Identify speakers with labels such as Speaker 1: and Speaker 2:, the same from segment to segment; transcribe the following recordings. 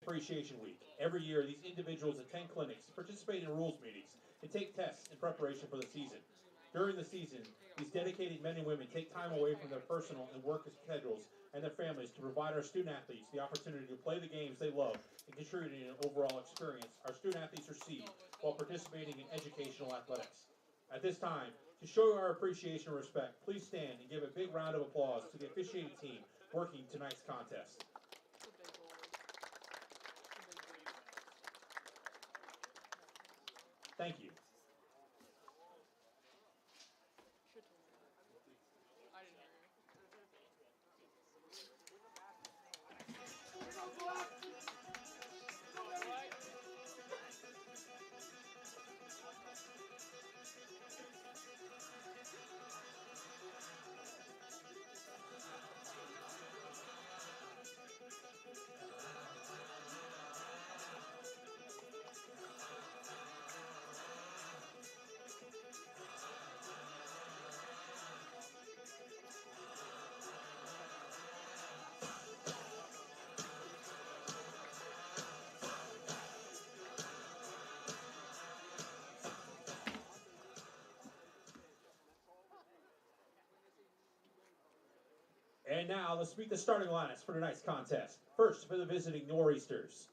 Speaker 1: Appreciation Week. Every year, these individuals attend clinics, participate in rules meetings, and take tests in preparation for the season. During the season, these dedicated men and women take time away from their personal and work schedules and their families to provide our student-athletes the opportunity to play the games they love and contribute in an overall experience our student-athletes receive while participating in educational athletics. At this time, to show our appreciation and respect, please stand and give a big round of applause to the officiating team working tonight's contest. Thank you. And now, let's meet the starting lineups for tonight's contest. First, for the visiting Nor'easters,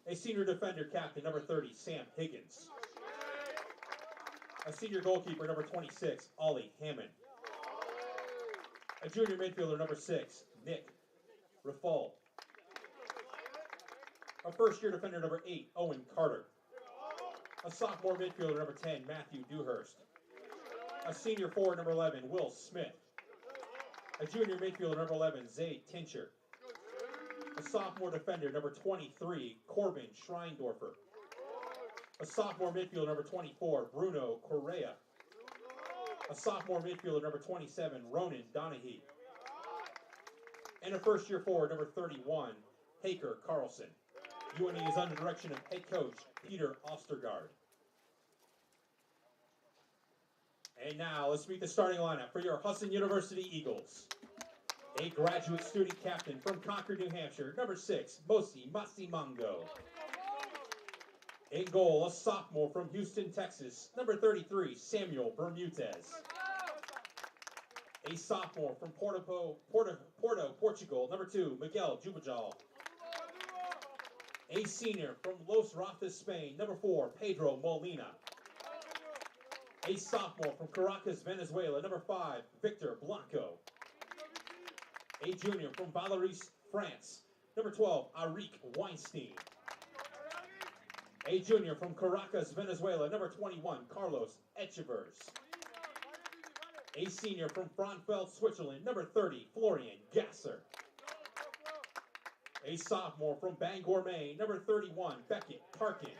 Speaker 1: a senior defender captain, number 30, Sam Higgins. A senior goalkeeper, number 26, Ollie Hammond. A junior midfielder, number 6, Nick Raffal. A first-year defender, number 8, Owen Carter. A sophomore midfielder, number 10, Matthew Dewhurst. A senior forward, number 11, Will Smith. A junior midfielder, number 11, Zay Tincher. A sophomore defender, number 23, Corbin Schreindorfer. A sophomore midfielder, number 24, Bruno Correa. A sophomore midfielder, number 27, Ronan Donahue. And a first-year forward, number 31, Haker Carlson. UNE is under the direction of head coach Peter Ostergaard. And now, let's meet the starting lineup for your Husson University Eagles. A graduate student captain from Concord, New Hampshire, number 6, Mosi Masimango. In goal, a sophomore from Houston, Texas, number 33, Samuel Bermudez. A sophomore from Porto, Portugal, number 2, Miguel Jubajal. A senior from Los Rozas, Spain, number 4, Pedro Molina. A sophomore from Caracas, Venezuela, number 5, Victor Blanco. A junior from Valeris, France, number 12, Arik Weinstein. A junior from Caracas, Venezuela, number 21, Carlos Echevers. A senior from Frankfurt, Switzerland, number 30, Florian Gasser. A sophomore from Bangor, Maine, number 31, Beckett Parkin.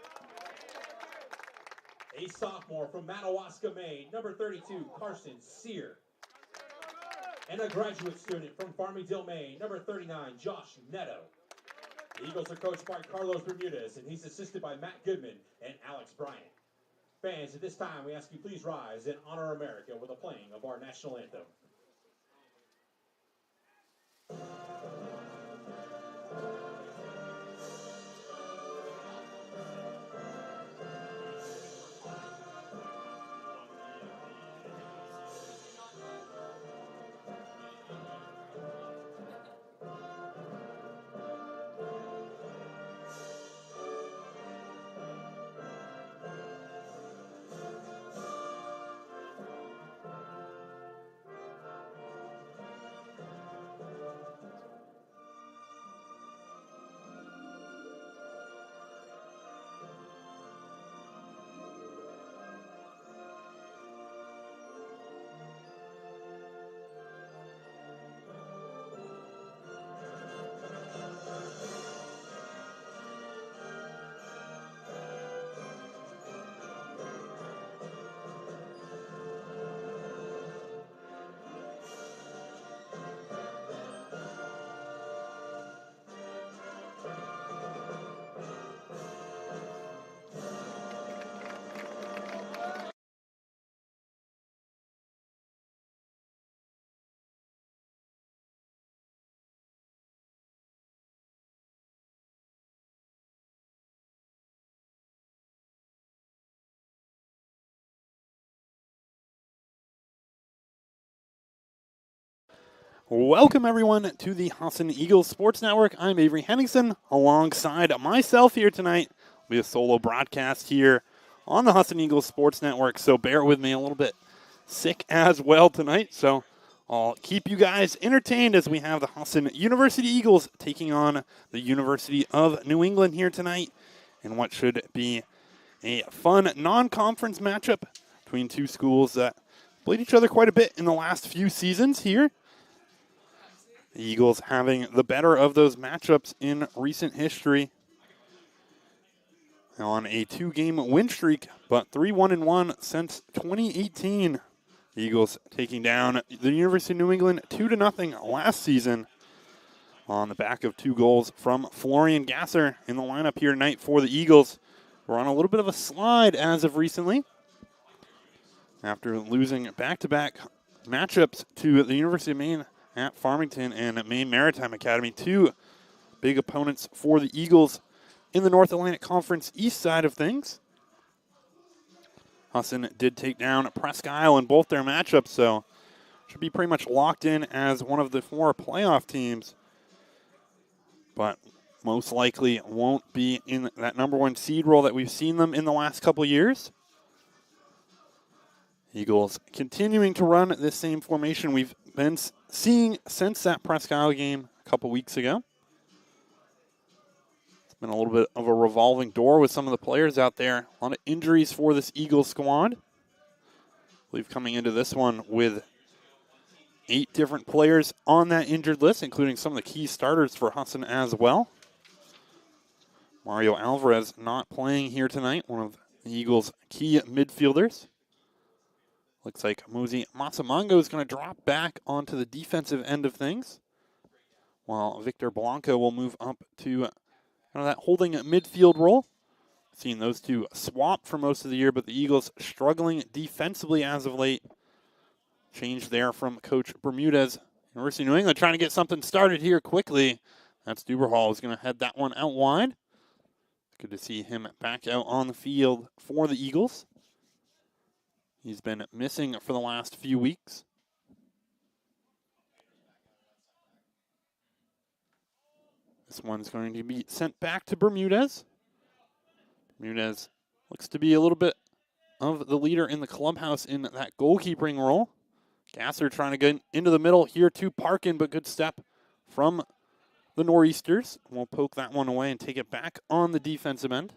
Speaker 1: A sophomore from Madawaska, Maine, number 32, Carson Sear. And a graduate student from Farmingdale, Maine, number 39, Josh Netto. The Eagles are coached by Carlos Bermudez, and he's assisted by Matt Goodman and Alex Bryant. Fans, at this time, we ask you please rise and honor America with a playing of our national anthem.
Speaker 2: Welcome, everyone, to the Husson Eagles Sports Network. I'm Avery Henningsen. Alongside myself here tonight, will be a solo broadcast here on the Husson Eagles Sports Network, so bear with me, a little bit sick as well tonight, so I'll keep you guys entertained as we have the Husson University Eagles taking on the University of New England here tonight in what should be a fun non-conference matchup between two schools that played each other quite a bit in the last few seasons here. The Eagles having the better of those matchups in recent history on a 2-game win streak, but 3-1-1 since 2018. The Eagles taking down the University of New England 2-0 last season on the back of 2 goals from Florian Gasser in the lineup here tonight for the Eagles. We're on a little bit of a slide as of recently after losing back-to-back matchups to the University of Maine at Farmington and at Maine Maritime Academy, 2 big opponents for the Eagles in the North Atlantic Conference East side of things. Husson did take down Presque Isle in both their matchups, so should be pretty much locked in as one of the 4 playoff teams, but most likely won't be in that number 1 seed role that we've seen them in the last couple years. Eagles continuing to run this same formation we've been seeing since that Presque Isle game a couple weeks ago. It's been a little bit of a revolving door with some of the players out there. A lot of injuries for this Eagles squad. I believe coming into this one with 8 different players on that injured list, including some of the key starters for Husson as well. Mario Alvarez not playing here tonight, one of the Eagles' key midfielders. Looks like Muzi Masamango is going to drop back onto the defensive end of things, while Victor Blanco will move up to kind of that holding midfield role. Seen those two swap for most of the year, but the Eagles struggling defensively as of late. Change there from Coach Bermudez. University of New England trying to get something started here quickly. That's Duberhall is going to head that one out wide. Good to see him back out on the field for the Eagles. He's been missing for the last few weeks. This one's going to be sent back to Bermudez. Bermudez looks to be a little bit of the leader in the clubhouse in that goalkeeping role. Gasser trying to get into the middle here to Parkin, but good step from the Nor'easters. We'll poke that one away and take it back on the defensive end.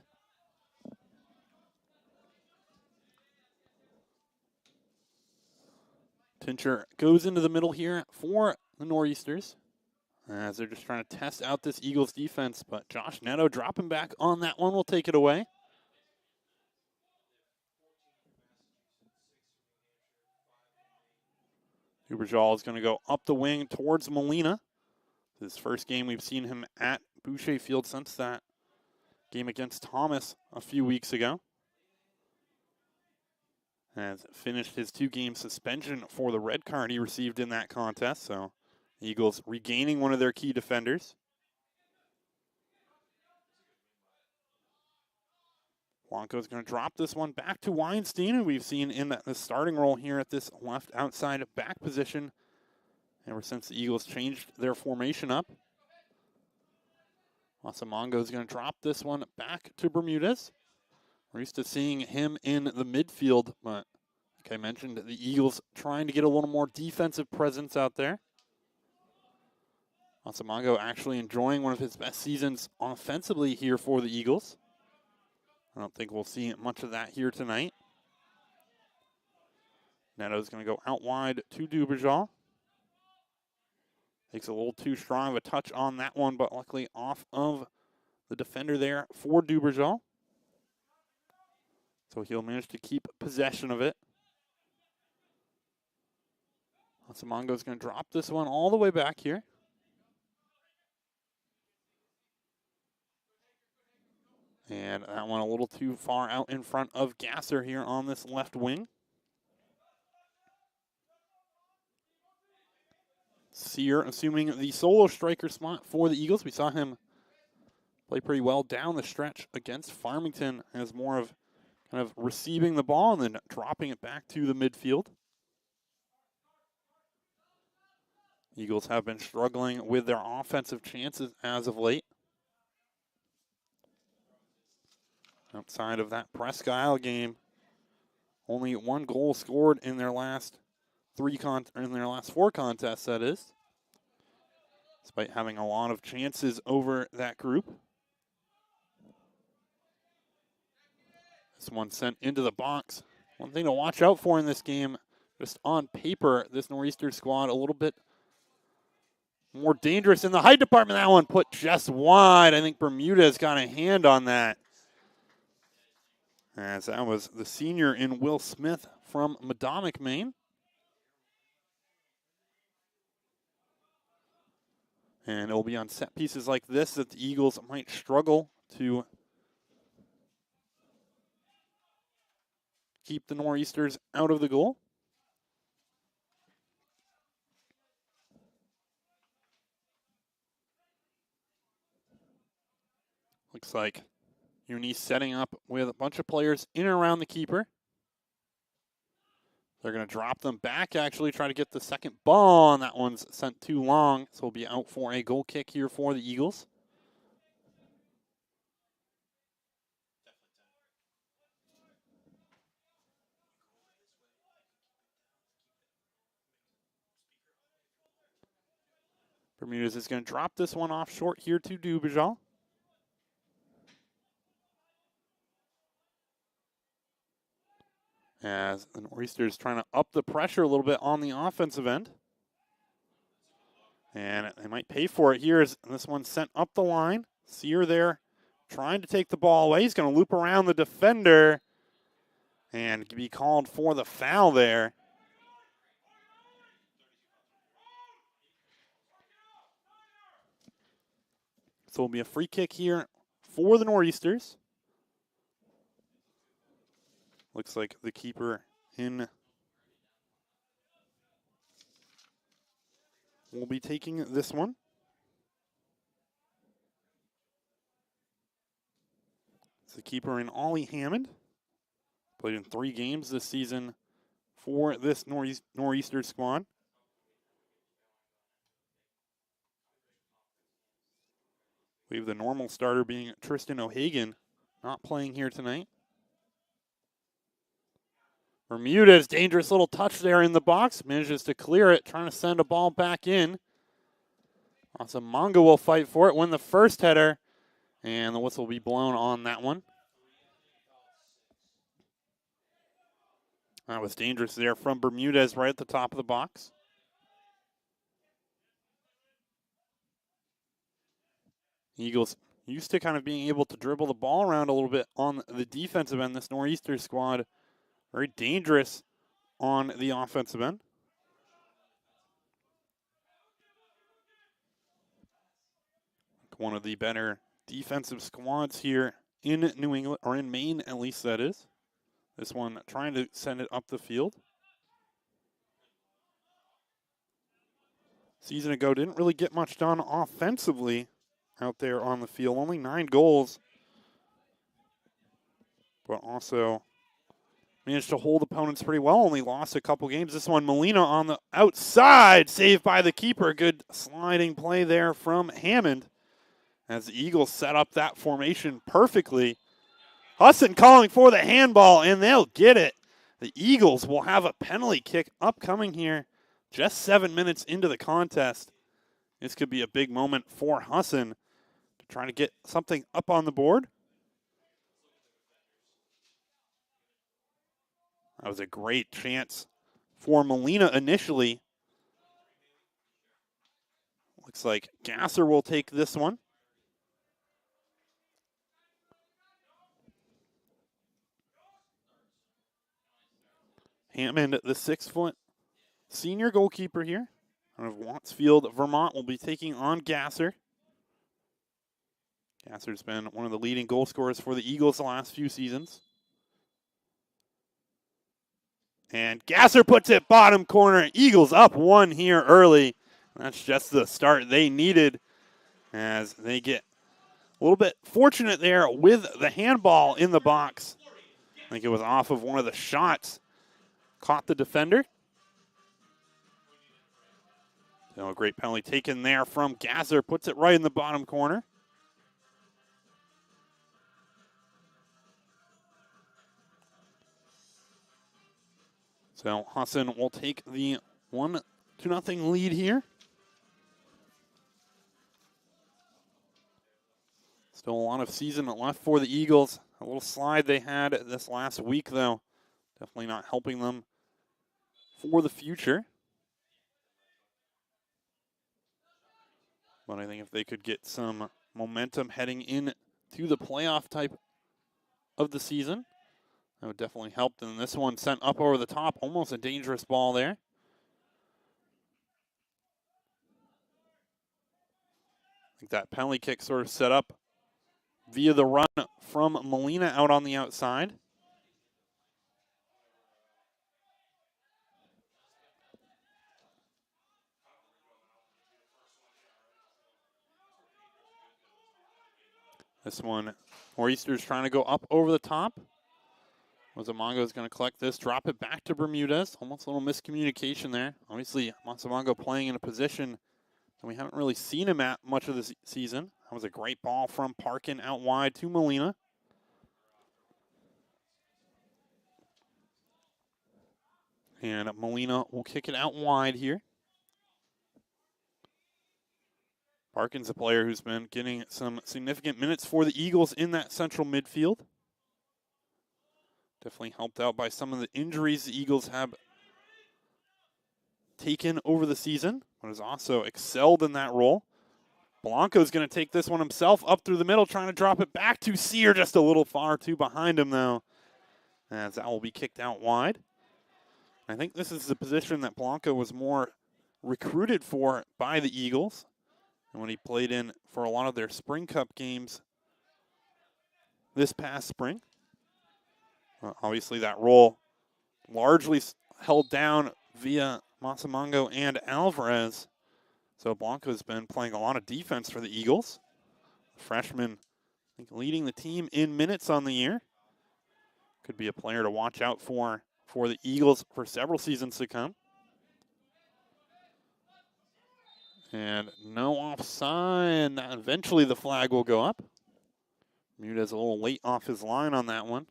Speaker 2: Tincher goes into the middle here for the Nor'easters as they're just trying to test out this Eagles defense, but Josh Netto dropping back on that one will take it away. Duberjal is going to go up the wing towards Molina. This first game we've seen him at Boucher Field since that game against Thomas a few weeks ago. Has finished his 2-game suspension for the red card he received in that contest. So the Eagles regaining one of their key defenders. Blanco's going to drop this one back to Weinstein, who we've seen in the starting role here at this left outside back position ever since the Eagles changed their formation up. Masamango is going to drop this one back to Bermudez. We're used to seeing him in the midfield, but like I mentioned, the Eagles trying to get a little more defensive presence out there. Masamango actually enjoying one of his best seasons offensively here for the Eagles. I don't think we'll see much of that here tonight. Netto's going to go out wide to Duberjal. Takes a little too strong of a touch on that one, but luckily off of the defender there for Duberjal. So he'll manage to keep possession of it. Masamango's going to drop this one all the way back here. And that one a little too far out in front of Gasser here on this left wing. Sear assuming the solo striker spot for the Eagles. We saw him play pretty well down the stretch against Farmington as more of kind of receiving the ball and then dropping it back to the midfield. Eagles have been struggling with their offensive chances as of late. Outside of that Presque Isle game, only 1 goal scored in their last four contests, that is. Despite having a lot of chances over that group. This one sent into the box. One thing to watch out for in this game, just on paper, this Nor'easter squad a little bit more dangerous in the height department. That one put just wide. I think Bermuda's got a hand on that. As that was the senior in Will Smith from Madomic, Maine. And it'll be on set pieces like this that the Eagles might struggle to keep the Nor'easters out of the goal. Looks like Uni setting up with a bunch of players in and around the keeper. They're going to drop them back, actually, try to get the second ball, and that one's sent too long, so we'll be out for a goal kick here for the Eagles. Bermudez is going to drop this one off short here to Dubajal. As the Nor'easters trying to up the pressure a little bit on the offensive end. And they might pay for it here as this one sent up the line. Sear there trying to take the ball away. He's going to loop around the defender and be called for the foul there. So it'll be a free kick here for the Nor'easters. Looks like the keeper in will be taking this one. It's the keeper in Ollie Hammond. Played in 3 games this season for this Nor'easter squad. We have the normal starter being Tristan O'Hagan, not playing here tonight. Bermudez, dangerous little touch there in the box. Manages to clear it, trying to send a ball back in. Asamonga will fight for it, win the first header, and the whistle will be blown on that one. That was dangerous there from Bermudez right at the top of the box. Eagles used to kind of being able to dribble the ball around a little bit on the defensive end. This Nor'easter squad, very dangerous on the offensive end. One of the better defensive squads here in New England, or in Maine at least, that is. This one trying to send it up the field. Season ago didn't really get much done offensively out there on the field. Only 9 goals. But also managed to hold opponents pretty well. Only lost a couple games. This one, Molina on the outside. Saved by the keeper. Good sliding play there from Hammond. As the Eagles set up that formation perfectly. Husson calling for the handball, and they'll get it. The Eagles will have a penalty kick upcoming here. Just 7 minutes into the contest. This could be a big moment for Husson to try to get something up on the board. That was a great chance for Molina initially. Looks like Gasser will take this one. Hammond, the 6-foot senior goalkeeper here out of Wattsfield, Vermont, will be taking on Gasser. Gasser's been one of the leading goal scorers for the Eagles the last few seasons. And Gasser puts it bottom corner. Eagles up 1 here early. That's just the start they needed as they get a little bit fortunate there with the handball in the box. I think it was off of one of the shots. Caught the defender. So a great penalty taken there from Gasser. Puts it right in the bottom corner. So Husson will take the 1-0 lead here. Still a lot of season left for the Eagles. A little slide they had this last week, though. Definitely not helping them for the future. But I think if they could get some momentum heading in to the playoff type of the season, that would definitely help. And this one sent up over the top, almost a dangerous ball there. I think that penalty kick sort of set up via the run from Molina out on the outside. This one, Nor'easters trying to go up over the top. Masamongo is going to collect this, drop it back to Bermudez. Almost a little miscommunication there. Obviously, Masamongo playing in a position that we haven't really seen him at much of this season. That was a great ball from Parkin out wide to Molina. And Molina will kick it out wide here. Parkin's a player who's been getting some significant minutes for the Eagles in that central midfield. Definitely helped out by some of the injuries the Eagles have taken over the season, but has also excelled in that role. Blanco's going to take this one himself up through the middle, trying to drop it back to Sear, just a little far too behind him, though, as that will be kicked out wide. I think this is the position that Blanco was more recruited for by the Eagles, and when he played in for a lot of their Spring Cup games this past spring. Obviously, that role largely held down via Masamongo and Alvarez. So Blanco's been playing a lot of defense for the Eagles. The freshman, I think, leading the team in minutes on the year. Could be a player to watch out for the Eagles for several seasons to come. And no offside. Eventually the flag will go up. Bermudez a little late off his line on that one.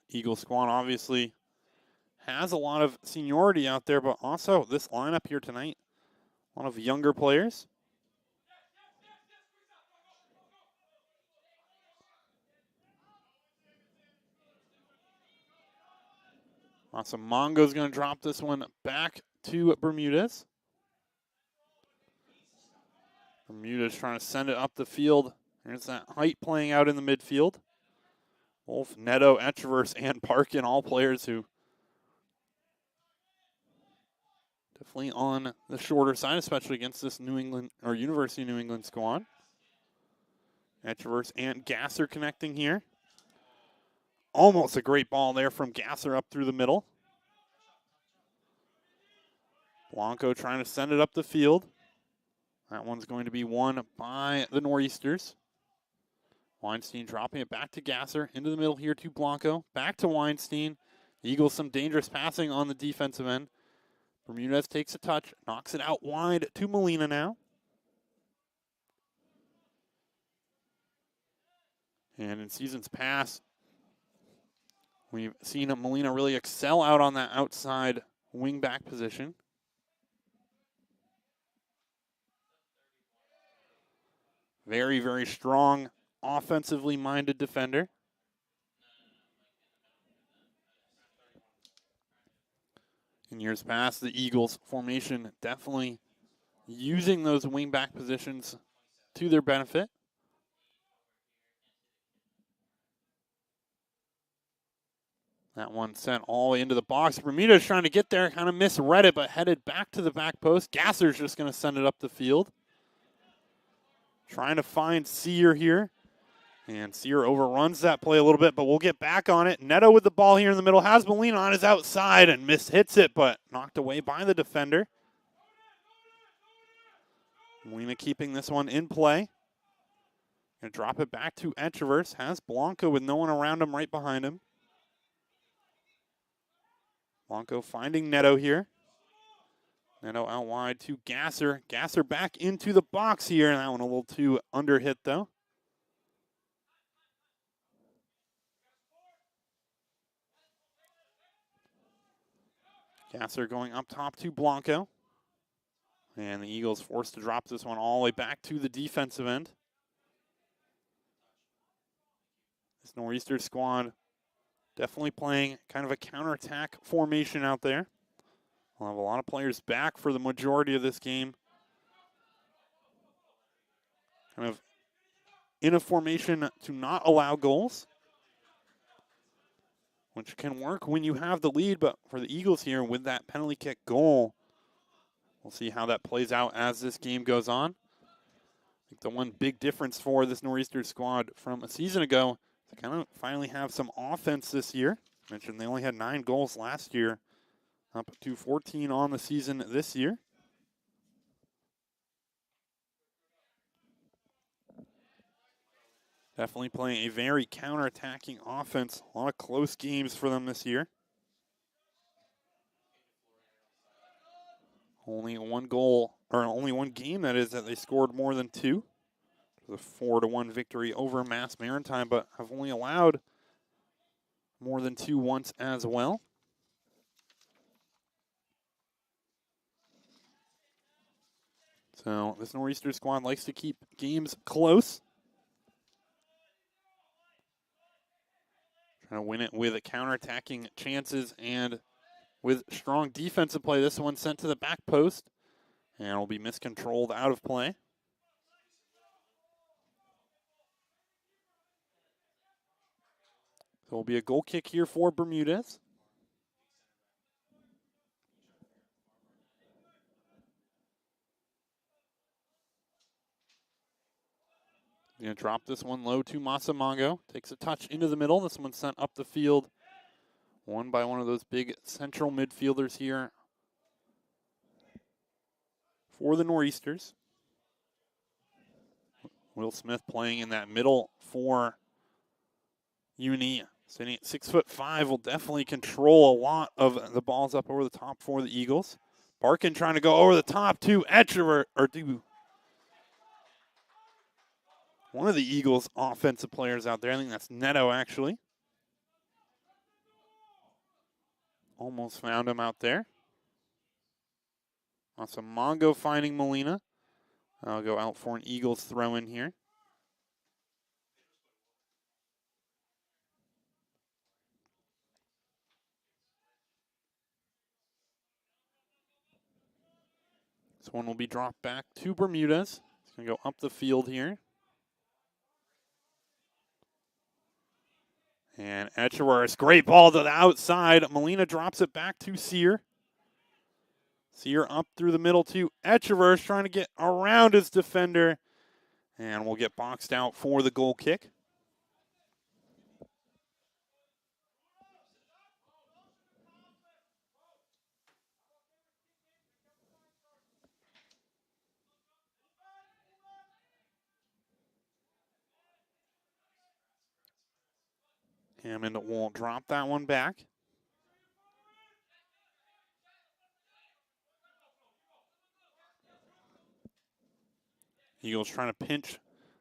Speaker 2: Eagle squad obviously has a lot of seniority out there, but also this lineup here tonight, a lot of younger players. Masamongo's going to drop this one back to Bermudez. Bermudez trying to send it up the field. There's that height playing out in the midfield. Wolf, Neto, Echeverse, and Parkin, all players who definitely on the shorter side, especially against this New England or University of New England squad. Echeverse and Gasser connecting here. Almost a great ball there from Gasser up through the middle. Blanco trying to send it up the field. That one's going to be won by the Nor'easters. Weinstein dropping it back to Gasser. Into the middle here to Blanco. Back to Weinstein. The Eagles some dangerous passing on the defensive end. Bermudez takes a touch. Knocks it out wide to Molina now. And in seasons past, we've seen Molina really excel out on that outside wing-back position. Very, very strong, offensively minded defender. In years past, the Eagles formation definitely using those wing-back positions to their benefit. That one sent all the way into the box. Bermudez trying to get there, kind of misread it, but headed back to the back post. Gasser's just going to send it up the field. Trying to find Sear here. And Sear overruns that play a little bit, but we'll get back on it. Neto with the ball here in the middle. Has Molina on his outside and hits it, but knocked away by the defender. Molina keeping this one in play. Gonna drop it back to Etchevers. Has Blanco with no one around him right behind him. Blanco finding Neto here. Neto out wide to Gasser. Gasser back into the box here. And that one a little too under hit though. Gasser going up top to Blanco. And the Eagles forced to drop this one all the way back to the defensive end. This Nor'easter squad definitely playing kind of a counterattack formation out there. We'll have a lot of players back for the majority of this game. Kind of in a formation to not allow goals, which can work when you have the lead, but for the Eagles here with that penalty kick goal, we'll see how that plays out as this game goes on. I think the one big difference for this Nor'easter squad from a season ago is they kind of finally have some offense this year. I mentioned they only had 9 goals last year, up to 14 on the season this year. Definitely playing a very counter-attacking offense. A lot of close games for them this year. Only one goal, or only one game, that is, that they scored more than 2. It was a 4-1 victory over Mass Maritime, but have only allowed more than 2 once as well. So this Nor'easter squad likes to keep games close. Trying to win it with counter-attacking chances and with strong defensive play. This one sent to the back post and will be miscontrolled out of play. So it'll be a goal kick here for Bermudez. Going to drop this one low to Masamango. Takes a touch into the middle. This one sent up the field. Won by one of those big central midfielders here for the Nor'easters. Will Smith playing in that middle for Uni. Sitting at 6'5", will definitely control a lot of the balls up over the top for the Eagles. Barkin trying to go over the top to Etchever, or to one of the Eagles' offensive players out there. I think that's Neto, actually. Almost found him out there. Mongo finding Molina. I'll go out for an Eagles throw in here. This one will be dropped back to Bermudez. It's going to go up the field here. And Etcheworth, great ball to the outside. Molina drops it back to Sear. Sear up through the middle to Etcheworth, trying to get around his defender. And we'll get boxed out for the goal kick. Hammond will drop that one back. Eagles trying to pinch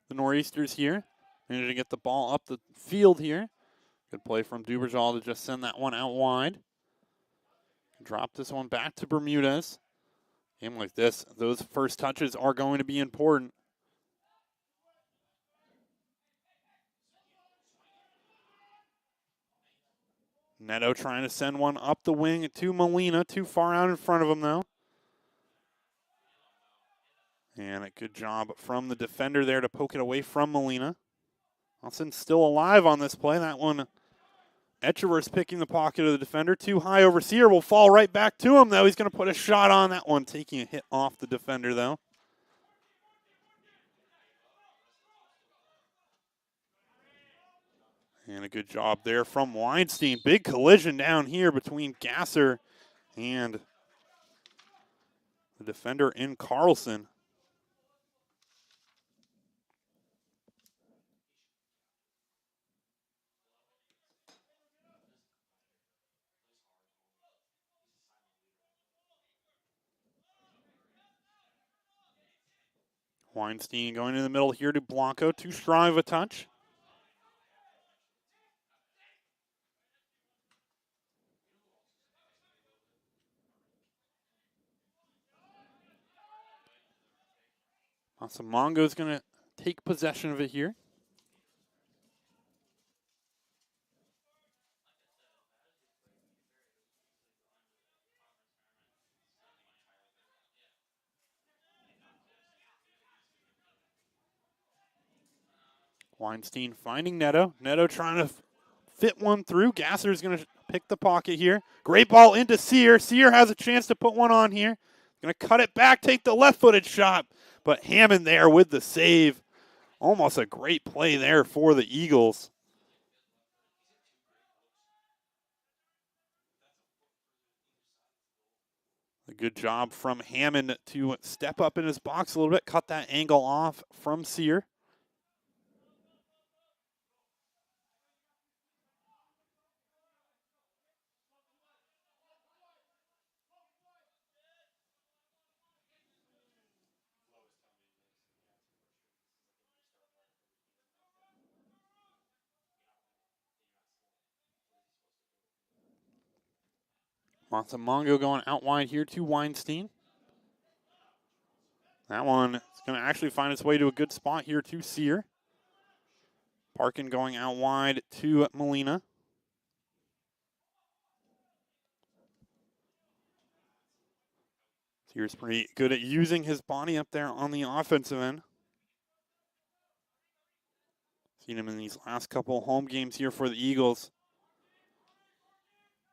Speaker 2: the Nor'easters here. Managed to get the ball up the field here. Good play from Duberjal to just send that one out wide. Drop this one back to Bermudez. Game like this, those first touches are going to be important. Neto trying to send one up the wing to Molina. Too far out in front of him, though. And a good job from the defender there to poke it away from Molina. Husson's still alive on this play. That one, Etchever's picking the pocket of the defender. Too high over Sear. Will fall right back to him, though. He's going to put a shot on that one, taking a hit off the defender, though. And a good job there from Weinstein. Big collision down here between Gasser and the defender in Carlson. Weinstein going in the middle here to Blanco. Too strong of a touch. Mongo's going to take possession of it here. Weinstein finding Neto. Neto trying to fit one through. Gasser's going to pick the pocket here. Great ball into Sear. Sear has a chance to put one on here. Going to cut it back, take the left-footed shot. But Hammond there with the save. Almost a great play there for the Eagles. A good job from Hammond to step up in his box a little bit, cut that angle off from Sear. Montemongo going out wide here to Weinstein. That one is going to actually find its way to a good spot here to Sear. Parkin going out wide to Molina. Sear's pretty good at using his body up there on the offensive end. Seen him in these last couple home games here for the Eagles.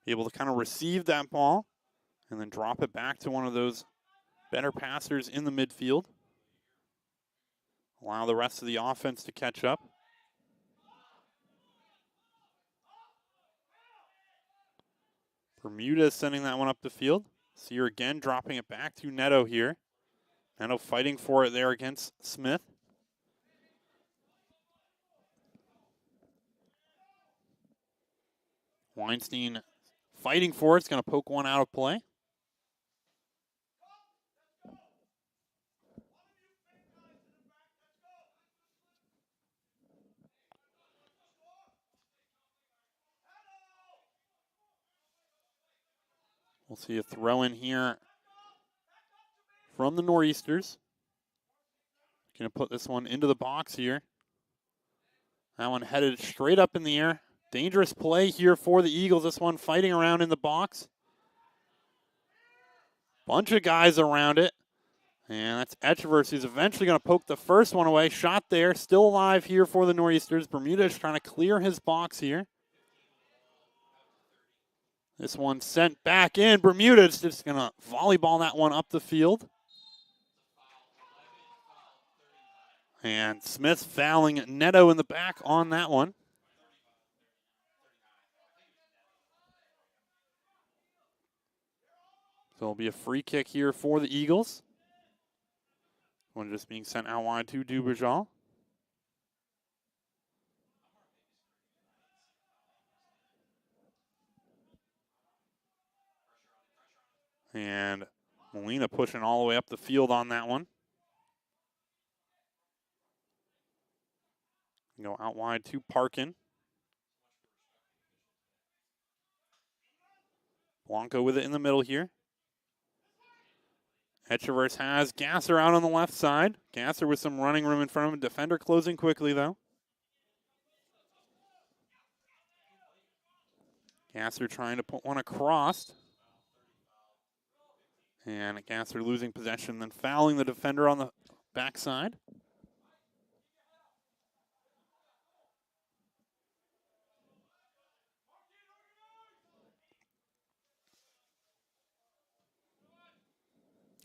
Speaker 2: Be able to kind of receive that ball and then drop it back to one of those better passers in the midfield. Allow the rest of the offense to catch up. Bermudez sending that one up the field. Sear again dropping it back to Neto here. Neto fighting for it there against Smith. Weinstein fighting for it. It's going to poke one out of play. We'll see a throw in here from the Nor'easters. Going to put this one into the box here. That one headed straight up in the air. Dangerous play here for the Eagles. This one fighting around in the box. Bunch of guys around it. And that's Etchevers who's eventually going to poke the first one away. Shot there. Still alive here for the Nor'easters. Bermudez trying to clear his box here. This one sent back in. Bermudez just going to volleyball that one up the field. And Smith fouling Neto in the back on that one. So it'll be a free kick here for the Eagles. One just being sent out wide to Duberjal. And Molina pushing all the way up the field on that one. Go out wide to Parkin. Blanco with it in the middle here. Etchevers has Gasser out on the left side. Gasser with some running room in front of him. Defender closing quickly, though. Gasser trying to put one across. And Gasser losing possession, then fouling the defender on the backside.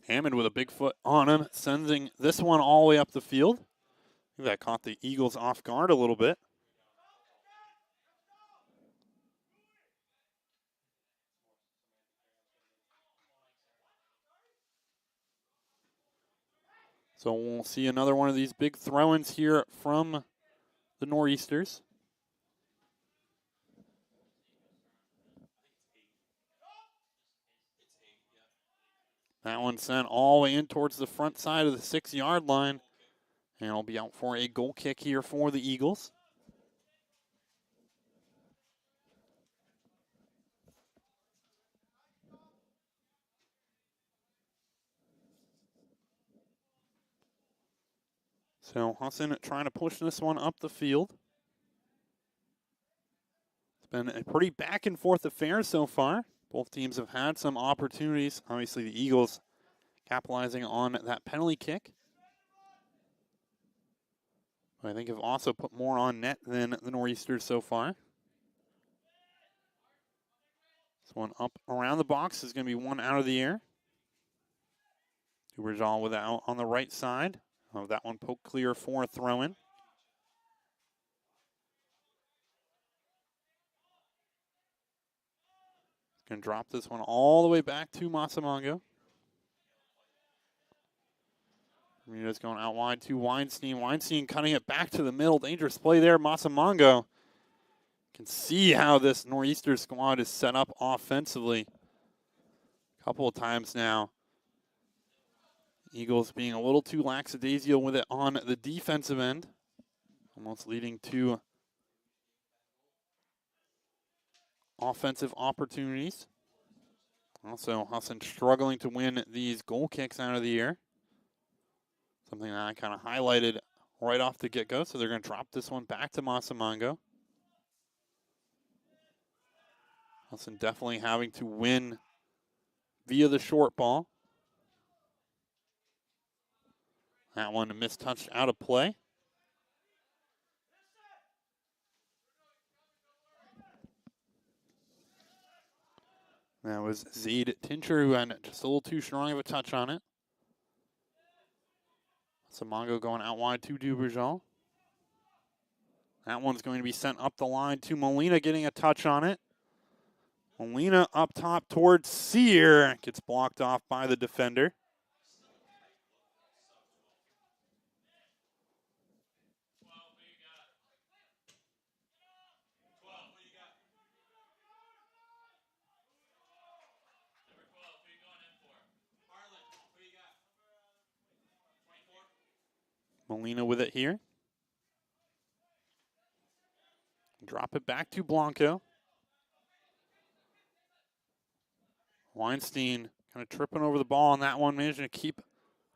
Speaker 2: Hammond with a big foot on him, sending this one all the way up the field. I think that caught the Eagles off guard a little bit. So we'll see another one of these big throw-ins here from the Nor'easters. That one sent all the way in towards the front side of the 6-yard line. And it'll be out for a goal kick here for the Eagles. So Husson trying to push this one up the field. It's been a pretty back and forth affair so far. Both teams have had some opportunities. Obviously the Eagles capitalizing on that penalty kick. But I think have also put more on net than the Nor'easters so far. This one up around the box is going to be one out of the air. Duberjal with it out on the right side. Oh, that one poked clear for a throw-in. Going to drop this one all the way back to Masamongo. Bermuda's going out wide to Weinstein. Weinstein cutting it back to the middle. Dangerous play there. Masamongo can see how this Nor'easter squad is set up offensively. A couple of times now. Eagles being a little too lackadaisical with it on the defensive end. Almost leading to offensive opportunities. Also, Husson struggling to win these goal kicks out of the air. Something that I kind of highlighted right off the get-go. So they're going to drop this one back to Masamongo. Husson definitely having to win via the short ball. That one mistouched out of play. That was Zaid Tincher who had just a little too strong of a touch on it. Samongo going out wide to Duberjal. That one's going to be sent up the line to Molina, getting a touch on it. Molina up top towards Sear. Gets blocked off by the defender. Molina with it here. Drop it back to Blanco. Weinstein kind of tripping over the ball on that one, managing to keep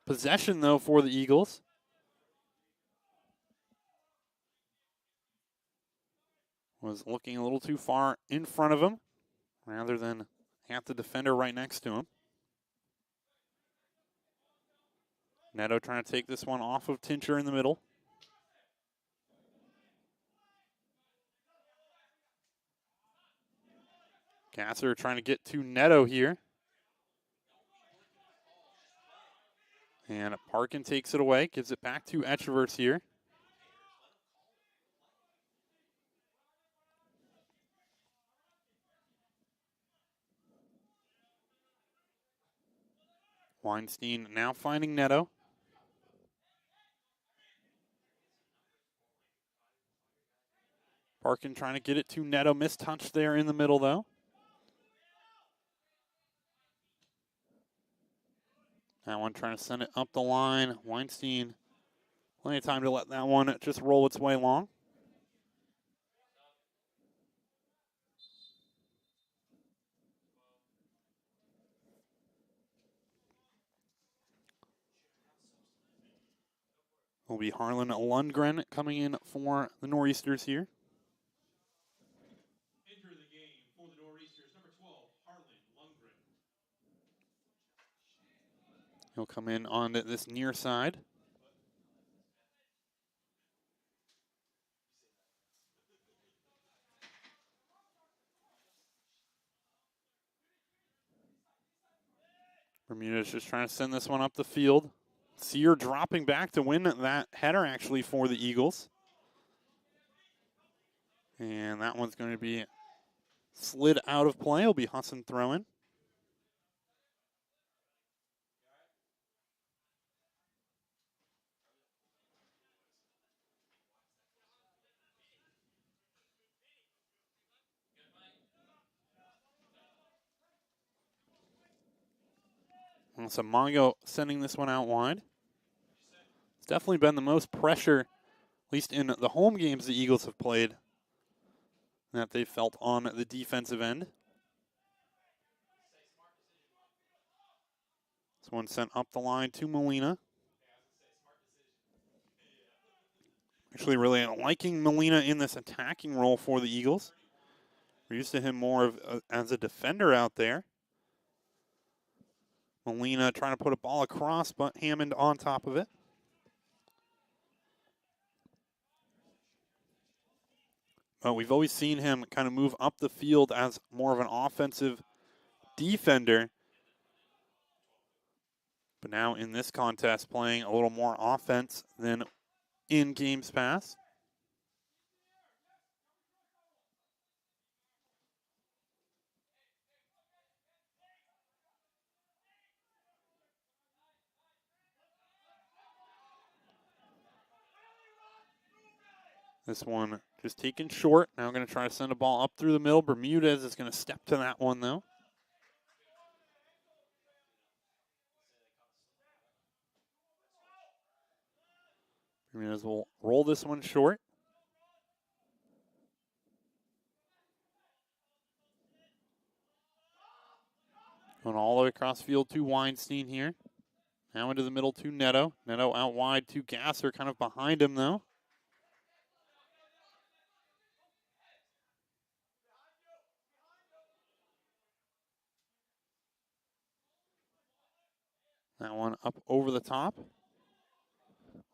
Speaker 2: possession, though, for the Eagles. Was looking a little too far in front of him, rather than at the defender right next to him. Neto trying to take this one off of Tincher in the middle. Gasser trying to get to Neto here. And Parkin takes it away, gives it back to Echeverse here. Weinstein now finding Neto. Parkin trying to get it to Neto. Mistouch there in the middle, though. That one trying to send it up the line. Weinstein, plenty of time to let that one just roll its way along. Will be Harlan Lundgren coming in for the Nor'easters here.
Speaker 1: Enter the game for the Nor'easters, number 12, Harlan Lundgren.
Speaker 2: He'll come in on this near side. Bermuda's just trying to send this one up the field. Sear dropping back to win that header, actually, for the Eagles. And that one's going to be slid out of play. It'll be Husson throwing. So Mongo sending this one out wide. definitely been the most pressure, at least in the home games the Eagles have played, that they felt on the defensive end. This one sent up the line to Molina. Actually really liking Molina in this attacking role for the Eagles. We're used to him more of as a defender out there. Molina trying to put a ball across, but Hammond on top of it. But we've always seen him kind of move up the field as more of an offensive defender. But now in this contest, playing a little more offense than in games past. This one just taken short. Now going to try to send a ball up through the middle. Bermudez is going to step to that one, though. Bermudez will roll this one short. Going all the way across field to Weinstein here. Now into the middle to Neto. Neto out wide to Gasser, kind of behind him, though. That one up over the top.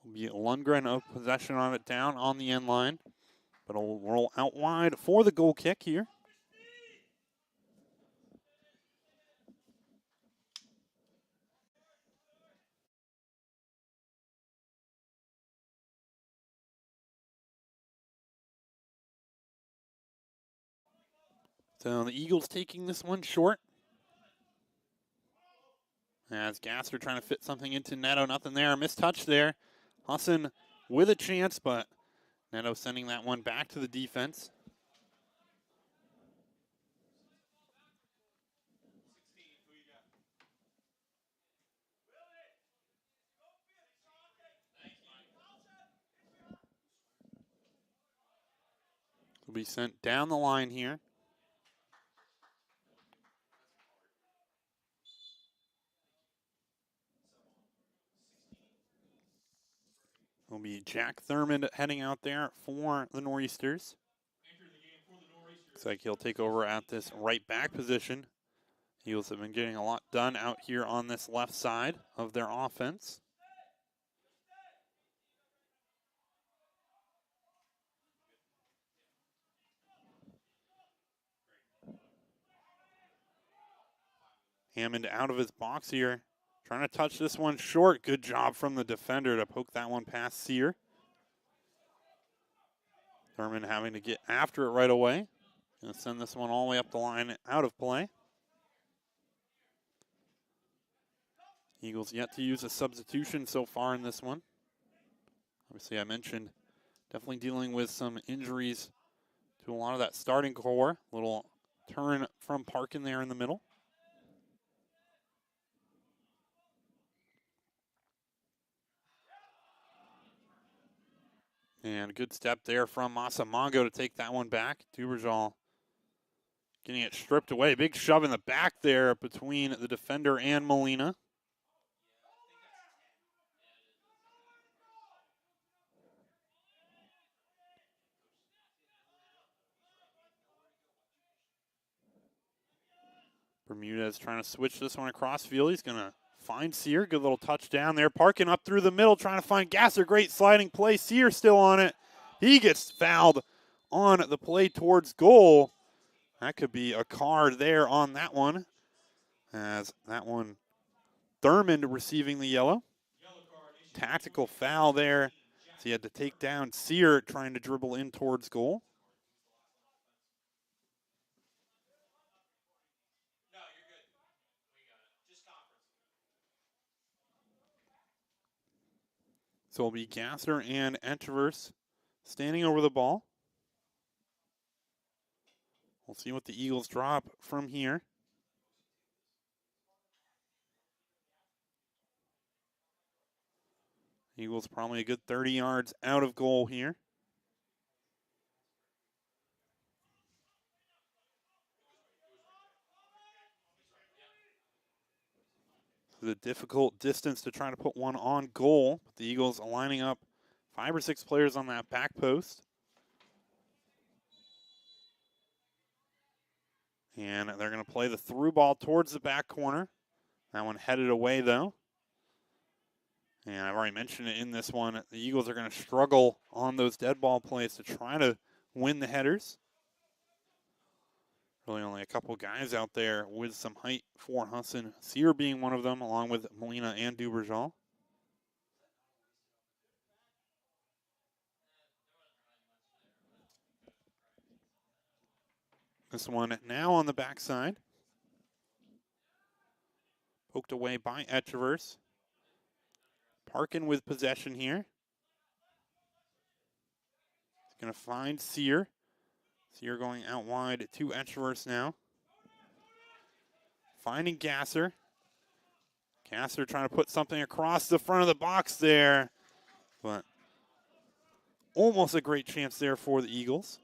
Speaker 2: Will be Lundgren of possession on it down on the end line. But it'll roll out wide for the goal kick here. So the Eagles taking this one short. As Gasser trying to fit something into Neto. Nothing there. Missed touch there. Husson with a chance, but Neto sending that one back to the defense. Will be sent down the line here. Will be Jack Thurmond heading out there for the Nor'easters. Looks like he'll take over at this right back position. Eagles have been getting a lot done out here on this left side of their offense. Hammond out of his box here. Trying to touch this one short. Good job from the defender to poke that one past Sear. Thurman having to get after it right away. Going to send this one all the way up the line out of play. Eagles yet to use a substitution so far in this one. Obviously, I mentioned definitely dealing with some injuries to a lot of that starting core. Little turn from Parkin there in the middle. And good step there from Masamongo to take that one back. Duberjal getting it stripped away. Big shove in the back there between the defender and Molina. Bermudez trying to switch this one across field. He's going to find Sear. Good little touchdown there. Parkin up through the middle, trying to find Gasser. Great sliding play. Sear still on it. He gets fouled on the play towards goal. That could be a card there on that one. As that one, Thurmond receiving the yellow. Tactical foul there. So he had to take down Sear trying to dribble in towards goal. So it'll be Gasser and Enterverse standing over the ball. We'll see what the Eagles drop from here. Eagles probably a good 30 yards out of goal here. This is a difficult distance to try to put one on goal. But the Eagles are lining up 5 or 6 players on that back post. And they're going to play the through ball towards the back corner. That one headed away, though. And I've already mentioned it in this one. The Eagles are going to struggle on those dead ball plays to try to win the headers. Really only a couple guys out there with some height for Husson. Sear being one of them, along with Molina and Dubergeon. This one now on the backside. Poked away by Etchevers. Parkin with possession here. He's going to find Sear. Sear going out wide to Etchevers now. Finding Gasser. Gasser trying to put something across the front of the box there. But almost a great chance there for the Eagles.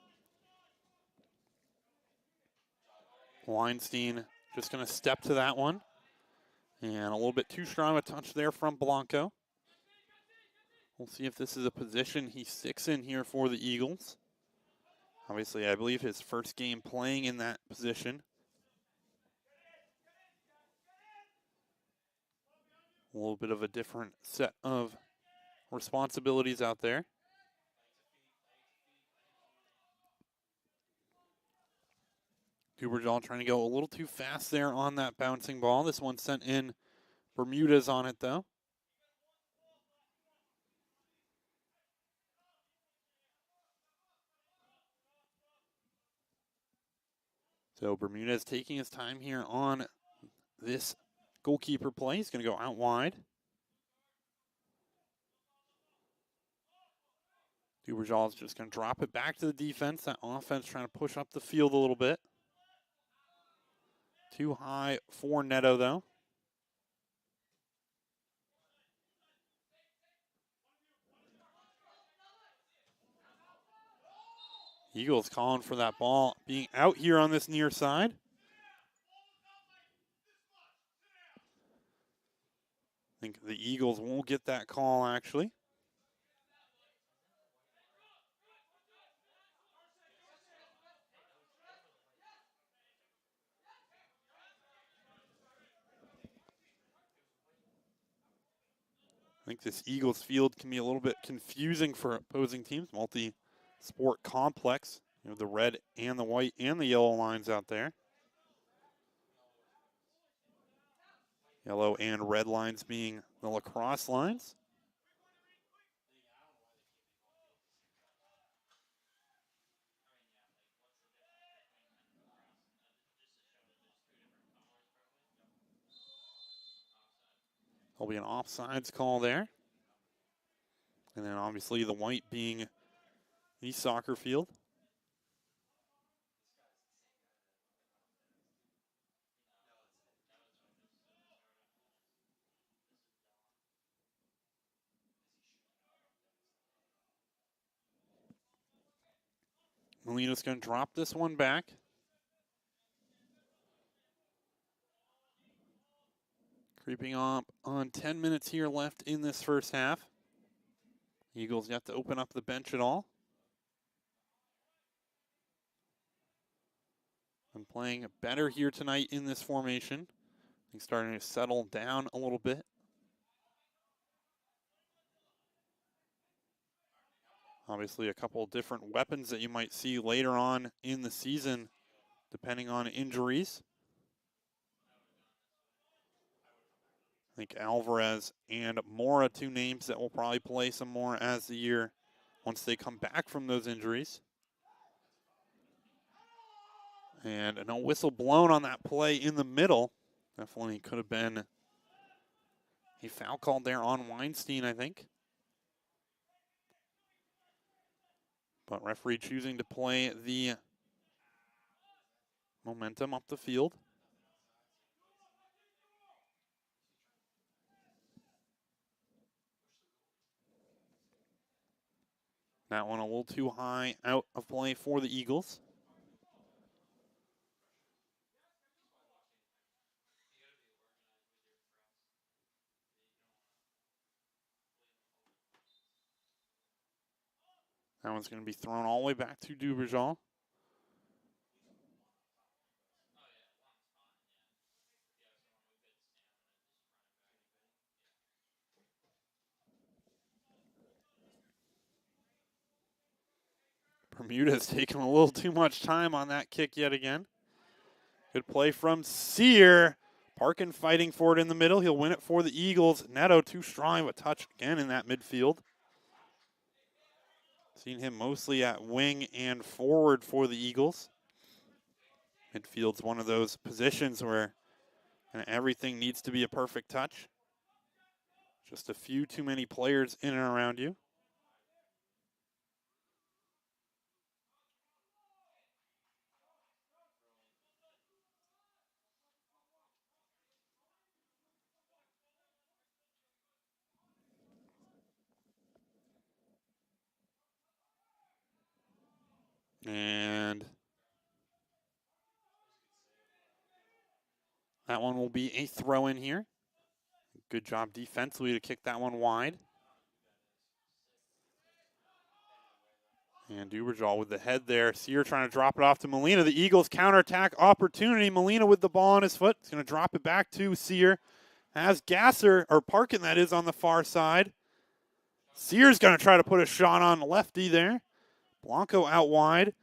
Speaker 2: Weinstein just going to step to that one. And a little bit too strong a touch there from Blanco. We'll see if this is a position he sticks in here for the Eagles. Obviously, I believe his first game playing in that position. A little bit of a different set of responsibilities out there. Dubergeon trying to go a little too fast there on that bouncing ball. This one sent in. Bermudez on it, though. So Bermudez taking his time here on this goalkeeper play. He's going to go out wide. Dubergeon is just going to drop it back to the defense. That offense trying to push up the field a little bit. Too high for Neto, though. Eagles calling for that ball being out here on this near side. I think the Eagles won't get that call, actually. I think this Eagles field can be a little bit confusing for opposing teams. Multi-sport complex. You know, the red and the white and the yellow lines out there. Yellow and red lines being the lacrosse lines. There'll be an offsides call there. And then obviously the white being the soccer field. Molina's going to drop this one back. Creeping up on 10 minutes here left in this first half. Eagles yet to open up the bench at all. I'm playing better here tonight in this formation. He's starting to settle down a little bit. Obviously a couple different weapons that you might see later on in the season, depending on injuries. I think Alvarez and Mora, 2 names that will probably play some more as the year, once they come back from those injuries. And no whistle blown on that play in the middle. Definitely could have been a foul called there on Weinstein, I think. But referee choosing to play the momentum up the field. That one a little too high out of play for the Eagles. That one's going to be thrown all the way back to Dubergeon. Bermuda's taking a little too much time on that kick yet again. Good play from Sear. Parkin fighting for it in the middle. He'll win it for the Eagles. Neto too strong, but touch again in that midfield. Seen him mostly at wing and forward for the Eagles. Midfield's one of those positions where everything needs to be a perfect touch. Just a few too many players in and around you. And that one will be a throw in here. Good job defensively to kick that one wide. And Dubergeon with the head there. Sear trying to drop it off to Molina. The Eagles counterattack opportunity. Molina with the ball on his foot. He's going to drop it back to Sear. Has Gasser, or Parkin that is, on the far side. Sear's going to try to put a shot on lefty there. Blanco out wide.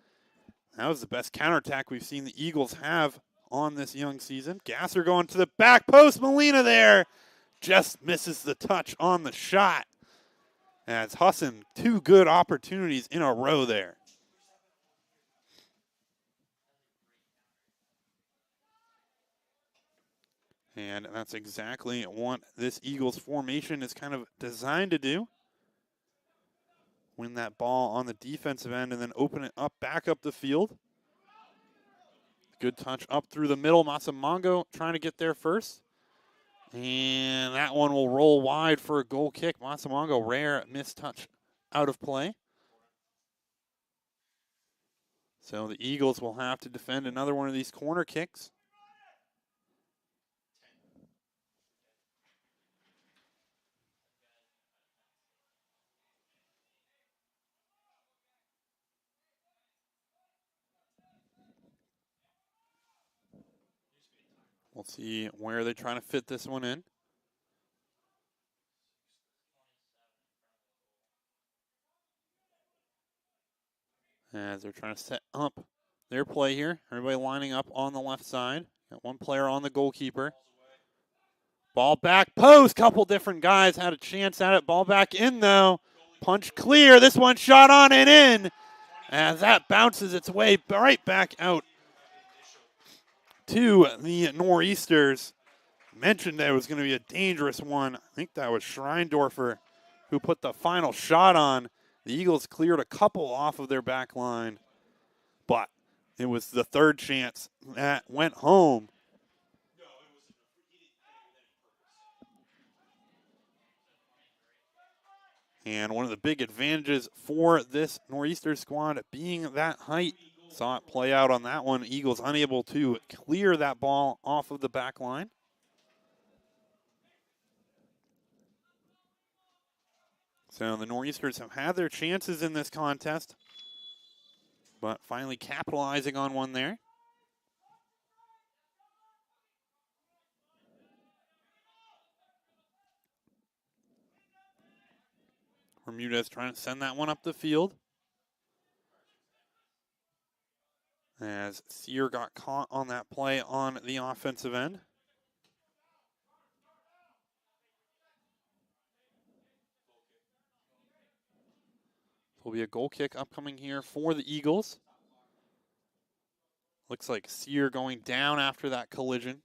Speaker 2: That was the best counterattack we've seen the Eagles have on this young season. Gasser going to the back post. Molina there. Just misses the touch on the shot. As Husson, two good opportunities in a row there. And that's exactly what this Eagles formation is kind of designed to do. Win that ball on the defensive end and then open it up, back up the field. Good touch up through the middle. Masamongo trying to get there first. And that one will roll wide for a goal kick. Masamongo, rare missed touch out of play. So the Eagles will have to defend another one of these corner kicks. We'll see where they're trying to fit this one in. As they're trying to set up their play here. Everybody lining up on the left side. Got one player on the goalkeeper. Ball back post. Couple different guys had a chance at it. Ball back in though. Punch clear. This one shot on and in. As that bounces its way right back out to the Nor'easters. Mentioned that it was going to be a dangerous one. I think that was Schreindorfer who put the final shot on. The Eagles cleared a couple off of their back line, but it was the third chance that went home. And one of the big advantages for this Nor'easter squad being that height. Saw it play out on that one. Eagles unable to clear that ball off of the back line. So the Nor'easters have had their chances in this contest, but finally capitalizing on one there. Bermudez trying to send that one up the field. As Sear got caught on that play on the offensive end. Will be a goal kick upcoming here for the Eagles. Looks like Sear going down after that collision.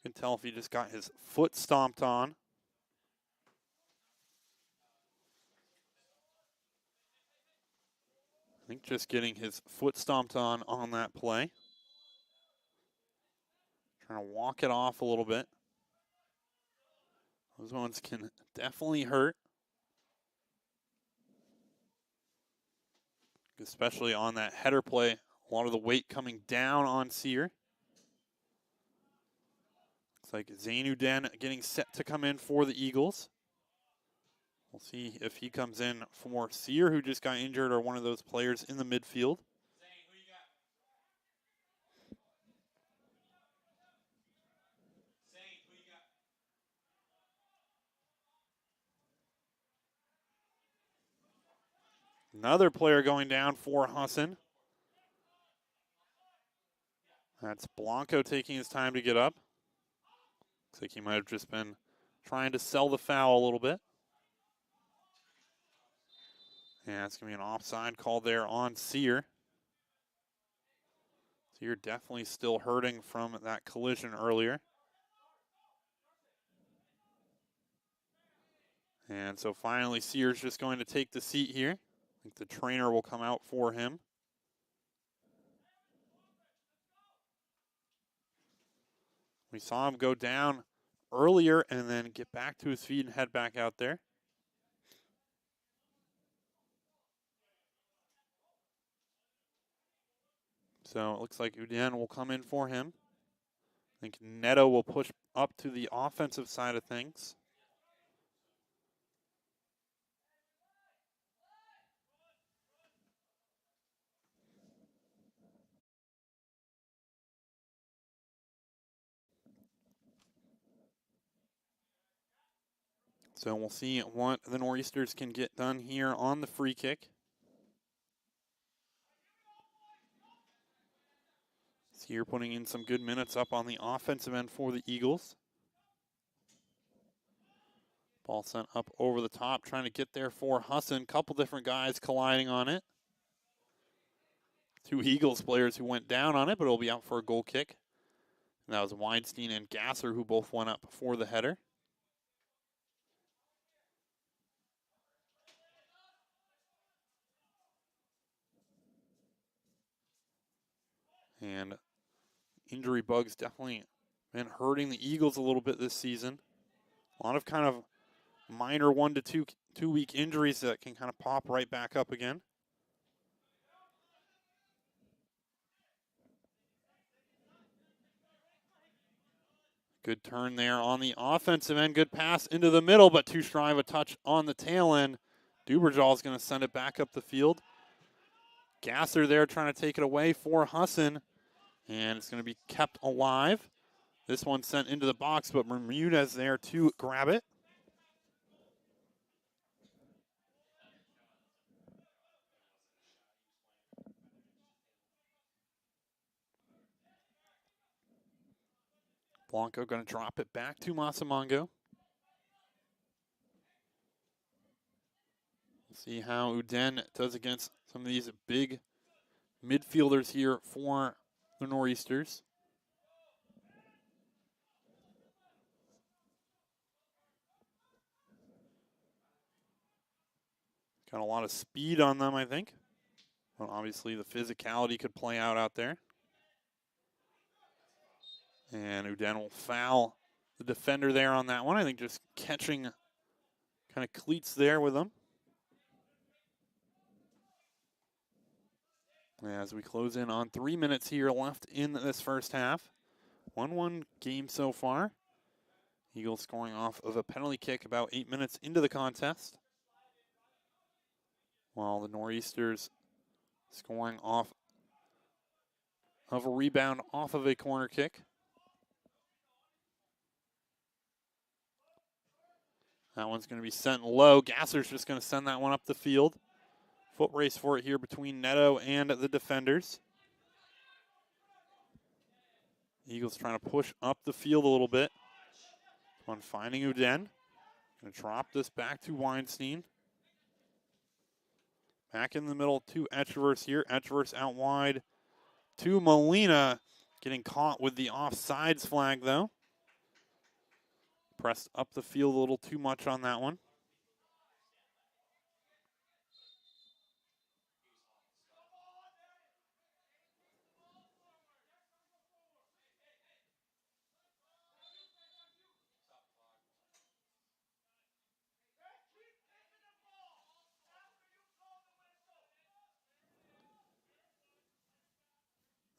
Speaker 2: You can tell if he just got his foot stomped on. I think just getting his foot stomped on that play. Trying to walk it off a little bit. Those ones can definitely hurt. Especially on that header play. A lot of the weight coming down on Sear. Looks like Zane Uden getting set to come in for the Eagles. We'll see if he comes in for Sear, who just got injured, or one of those players in the midfield. Another player going down for Husson. That's Blanco taking his time to get up. Looks like he might have just been trying to sell the foul a little bit. Yeah, it's going to be an offside call there on Sear. Sear definitely still hurting from that collision earlier. And so finally, Sear's just going to take the seat here. I think the trainer will come out for him. We saw him go down earlier and then get back to his feet and head back out there. So it looks like Uden will come in for him. I think Neto will push up to the offensive side of things. So we'll see what the Nor'easters can get done here on the free kick. Sear putting in some good minutes up on the offensive end for the Eagles. Ball sent up over the top, trying to get there for Husson. Couple different guys colliding on it. Two Eagles players who went down on it, but it'll be out for a goal kick. And that was Weinstein and Gasser, who both went up for the header. And injury bugs definitely been hurting the Eagles a little bit this season. A lot of kind of minor 1 to 2 week injuries that can kind of pop right back up again. Good turn there on the offensive end. Good pass into the middle, but too shy of a touch on the tail end. Duberjall's going to send it back up the field. Gasser there trying to take it away for Husson. And it's going to be kept alive. This one sent into the box, but Bermudez there to grab it. Blanco going to drop it back to Masamongo. See how Uden does against some of these big midfielders here for the Nor'easters. Got a lot of speed on them, I think. Well, obviously, the physicality could play out there. And Uden will foul the defender there on that one. I think just catching kind of cleats there with them. As we close in on 3 minutes here left in this first half. 1-1 game so far. Eagles scoring off of a penalty kick about 8 minutes into the contest. While the Nor'easters scoring off of a rebound off of a corner kick. That one's going to be sent low. Gasser's just going to send that one up the field. Foot race for it here between Neto and the defenders. Eagles trying to push up the field a little bit. On finding Uden. Going to drop this back to Weinstein. Back in the middle to Etcheverse here. Etcheverse out wide to Molina. Getting caught with the offsides flag, though. Pressed up the field a little too much on that one.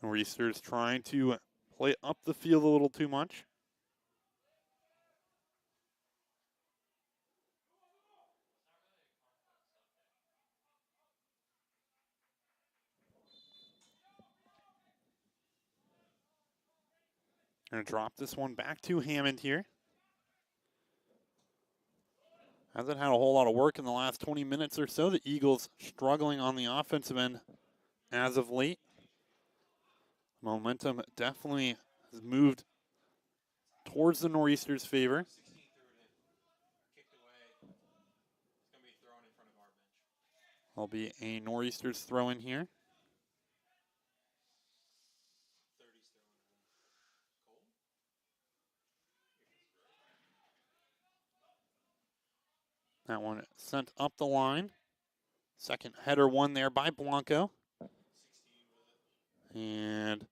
Speaker 2: Nor'easters trying to play up the field a little too much. Going to drop this one back to Hammond here. Hasn't had a whole lot of work in the last 20 minutes or so. The Eagles struggling on the offensive end as of late. Momentum definitely has moved towards the Nor'easters' favor. There'll be a Nor'easters throw in here. That one sent up the line. Second header won there by Blanco. And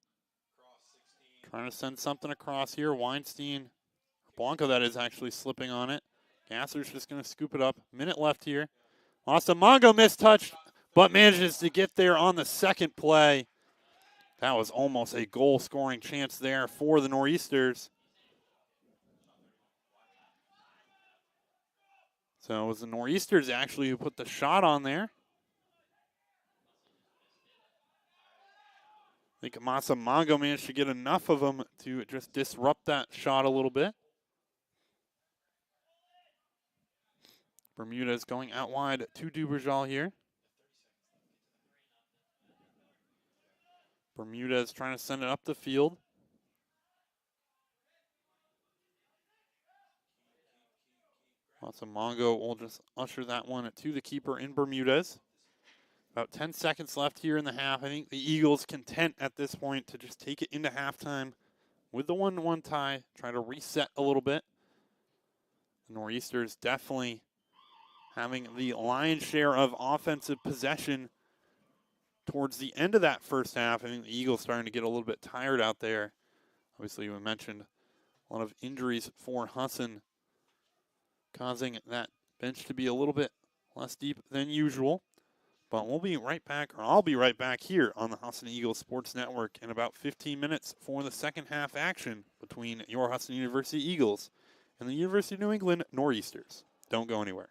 Speaker 2: trying to send something across here. Weinstein, Blanco that is actually slipping on it. Gasser's just going to scoop it up. Minute left here. Masamango mistouched, but manages to get there on the second play. That was almost a goal-scoring chance there for the Nor'easters. So it was the Nor'easters actually who put the shot on there. I think Masamango managed to get enough of them to just disrupt that shot a little bit. Bermudez going out wide to Duberjal here. Bermudez trying to send it up the field. Masamango will just usher that one to the keeper in Bermudez. About 10 seconds left here in the half. I think the Eagles content at this point to just take it into halftime with the 1-1 tie, try to reset a little bit. The Nor'easters definitely having the lion's share of offensive possession towards the end of that first half. I think the Eagles starting to get a little bit tired out there. Obviously, we mentioned a lot of injuries for Husson, causing that bench to be a little bit less deep than usual. But we'll be right back, or I'll be right back here on the Husson Eagles Sports Network in about 15 minutes for the second half action between your Husson University Eagles and the University of New England Nor'easters. Don't go anywhere.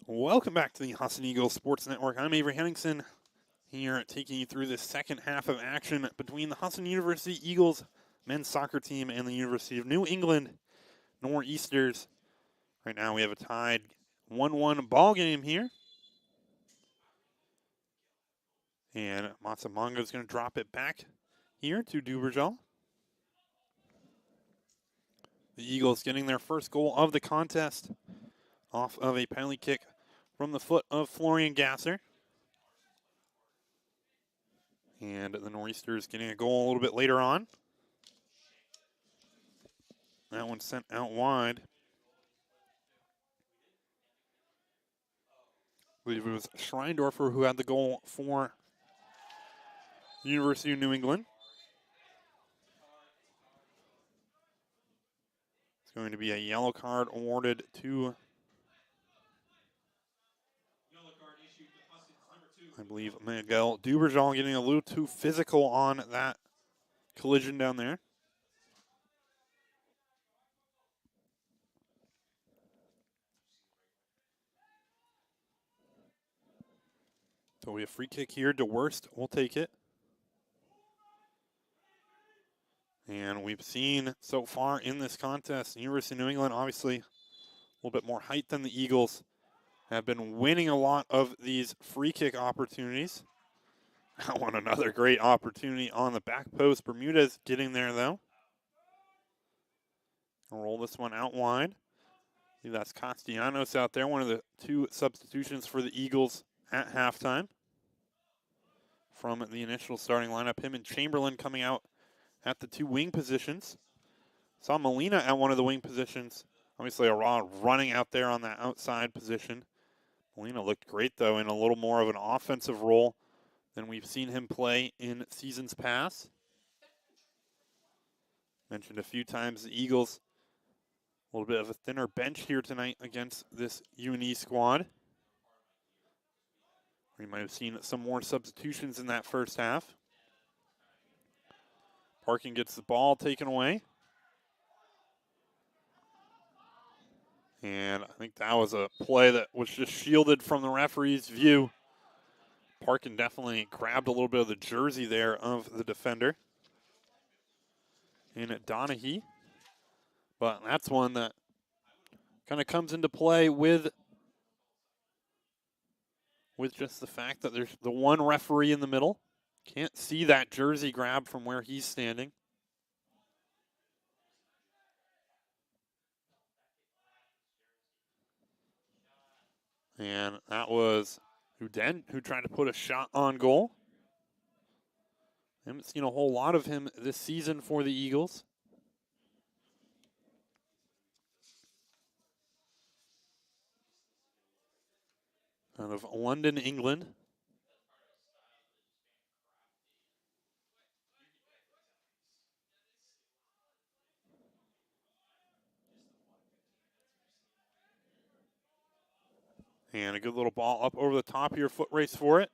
Speaker 2: Welcome back to the Husson Eagles Sports Network. I'm Avery Henningsen here taking you through the second half of action between the Husson University Eagles men's soccer team and the University of New England Nor'easters. Right now we have a tied 1-1 ball game here. And Matsumongo is going to drop it back here to Dubergel. The Eagles getting their first goal of the contest off of a penalty kick from the foot of Florian Gasser. And the Nor'easters getting a goal a little bit later on. That one sent out wide. I believe it was Schreindorfer who had the goal for the University of New England. It's going to be a yellow card awarded to, I believe, Miguel Dubergel, getting a little too physical on that collision down there. So we have free kick here. DeWurst will take it. And we've seen so far in this contest, the University of New England, obviously a little bit more height than the Eagles, have been winning a lot of these free kick opportunities. That one, another great opportunity on the back post. Bermudez getting there, though. I'll roll this one out wide. I believe that's Castellanos out there, one of the two substitutions for the Eagles at halftime from the initial starting lineup. Him and Chamberlain coming out at the two wing positions. Saw Molina at one of the wing positions. Obviously, Arad running out there on that outside position. Molina looked great, though, in a little more of an offensive role than we've seen him play in seasons past. Mentioned a few times the Eagles, a little bit of a thinner bench here tonight against this UNE squad. We might have seen some more substitutions in that first half. Parkin gets the ball taken away. And I think that was a play that was just shielded from the referee's view. Parkin definitely grabbed a little bit of the jersey there of the defender in Donahue. But that's one that kind of comes into play with just the fact that there's the one referee in the middle. Can't see that jersey grab from where he's standing. And that was Huden, who tried to put a shot on goal. Haven't seen a whole lot of him this season for the Eagles. Out of London, England. And a good little ball up over the top here, foot race for it.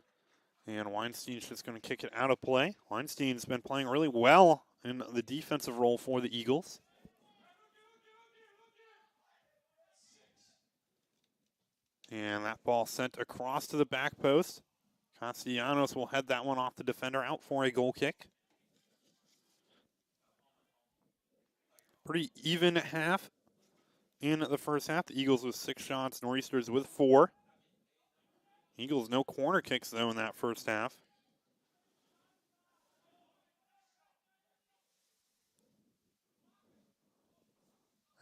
Speaker 2: And Weinstein's just going to kick it out of play. Weinstein's been playing really well in the defensive role for the Eagles. And that ball sent across to the back post. Castellanos will head that one off the defender out for a goal kick. Pretty even half in the first half. The Eagles with 6 shots, Nor'easters with 4. Eagles no corner kicks, though, in that first half.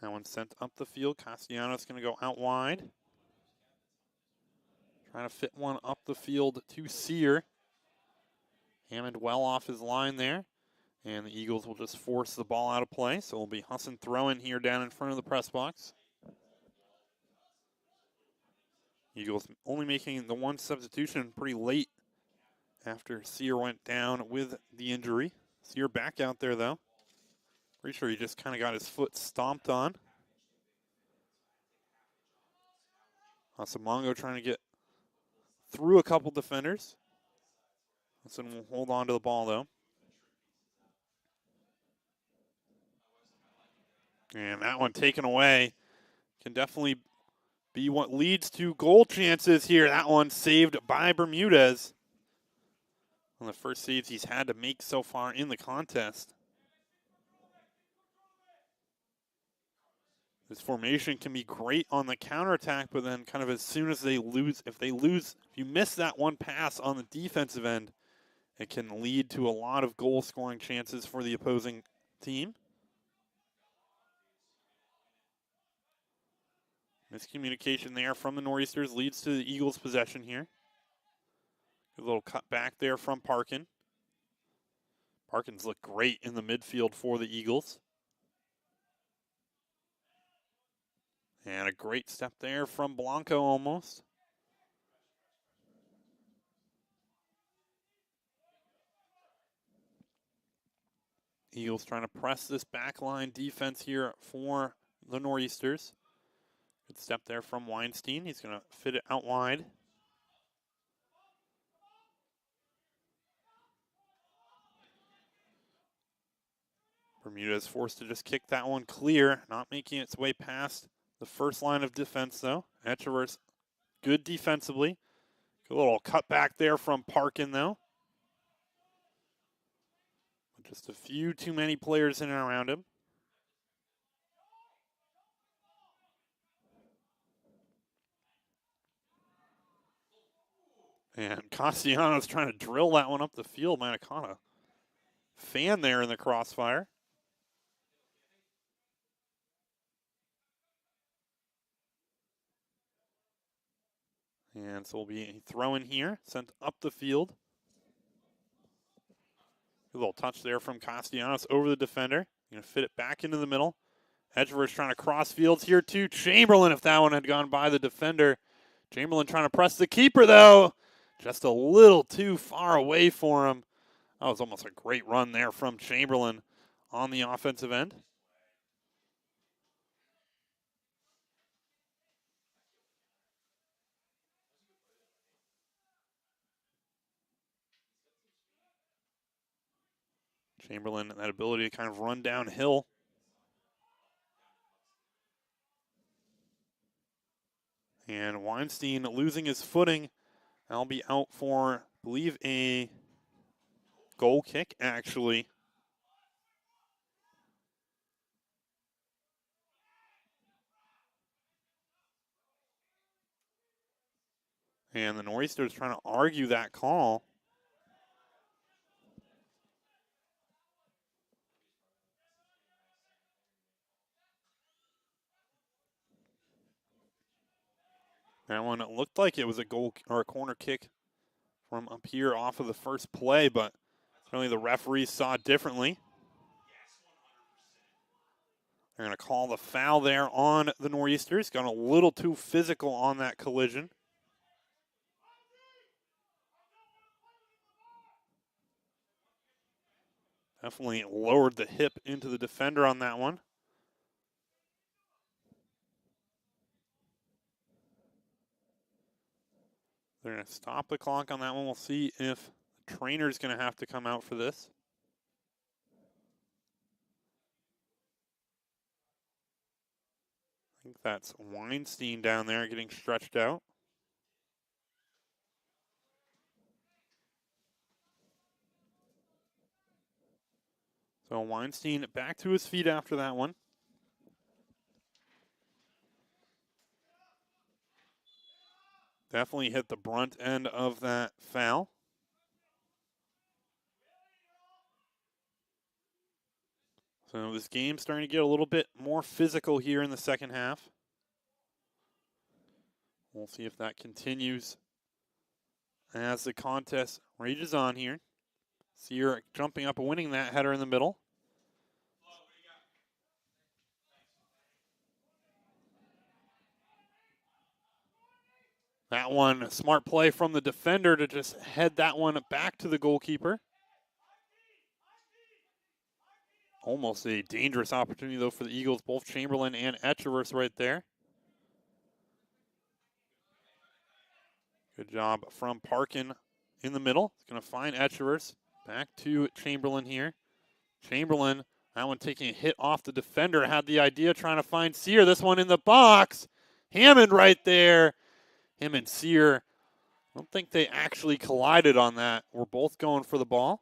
Speaker 2: That one sent up the field. Castellanos going to go out wide. Trying to fit one up the field to Sear. Hammond well off his line there. And the Eagles will just force the ball out of play. So it'll be Husson throwing here down in front of the press box. Eagles only making the one substitution pretty late after Sear went down with the injury. Sear back out there, though. Pretty sure he just kind of got his foot stomped on. Matsumongo trying to get through a couple defenders. Husson will hold on to the ball, though. And that one taken away. Can definitely be what leads to goal chances here. That one saved by Bermudez. One of the first saves he's had to make so far in the contest. This formation can be great on the counterattack, but then kind of as soon as they lose, if you miss that one pass on the defensive end, it can lead to a lot of goal scoring chances for the opposing team. Miscommunication there from the Nor'easters leads to the Eagles' possession here. A little cut back there from Parkin. Parkin's looked great in the midfield for the Eagles. And a great step there from Blanco almost. Eagles trying to press this backline defense here for the Nor'easters. Good step there from Weinstein. He's going to fit it out wide. Bermudez forced to just kick that one clear, not making its way past the first line of defense, though. Etchever's good defensively. Good little cutback there from Parkin, though. Just a few too many players in and around him. And Castellanos trying to drill that one up the field. Might have caught a fan there in the crossfire. And so we'll be a throw in here, sent up the field. A little touch there from Castellanos over the defender. Going to fit it back into the middle. Edgeworth's trying to cross fields here to Chamberlain if that one had gone by the defender. Chamberlain trying to press the keeper, though. Just a little too far away for him. That was almost a great run there from Chamberlain on the offensive end. Chamberlain, that ability to kind of run downhill. And Weinstein losing his footing. That'll be out for, I believe, a goal kick, actually. And the Nor'easters trying to argue that call. That one, it looked like it was a goal or a corner kick from up here off of the first play, but apparently the referees saw it differently. They're going to call the foul there on the Nor'easters. Got a little too physical on that collision. Definitely lowered the hip into the defender on that one. They're going to stop the clock on that one. We'll see if the trainer's going to have to come out for this. I think that's Weinstein down there getting stretched out. So Weinstein back to his feet after that one. Definitely hit the brunt end of that foul. So this game's starting to get a little bit more physical here in the second half. We'll see if that continues as the contest rages on here. Sear jumping up and winning that header in the middle. That one, a smart play from the defender to just head that one back to the goalkeeper. Almost a dangerous opportunity, though, for the Eagles. Both Chamberlain and Etcheverth right there. Good job from Parkin in the middle. He's going to find Etcheverth. Back to Chamberlain here. Chamberlain, that one taking a hit off the defender, had the idea trying to find Sear. This one in the box. Hammond right there. Him and Sear, I don't think they actually collided on that. We're both going for the ball.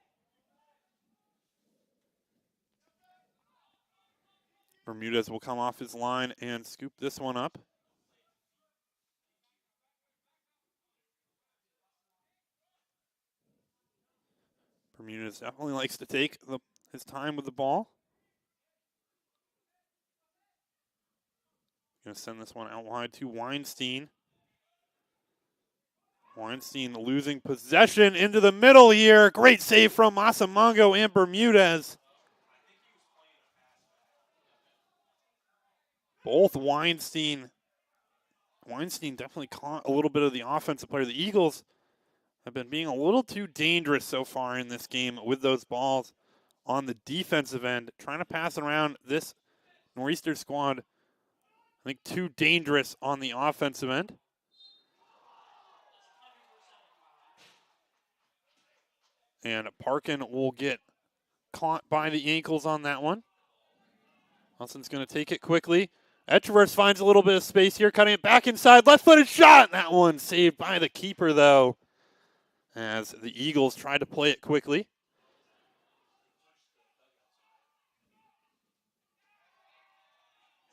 Speaker 2: Bermudez will come off his line and scoop this one up. Bermudez definitely likes to take his time with the ball. Going to send this one out wide to Weinstein. Weinstein losing possession into the middle here. Great save from Masamongo and Bermudez. Both Weinstein definitely caught a little bit of the offensive player. The Eagles have been being a little too dangerous so far in this game with those balls on the defensive end. Trying to pass around this Nor'easter squad, I think too dangerous on the offensive end. And Parkin will get caught by the ankles on that one. Husson's going to take it quickly. Etcheverse finds a little bit of space here, cutting it back inside. Left-footed shot. That one saved by the keeper, though, as the Eagles tried to play it quickly.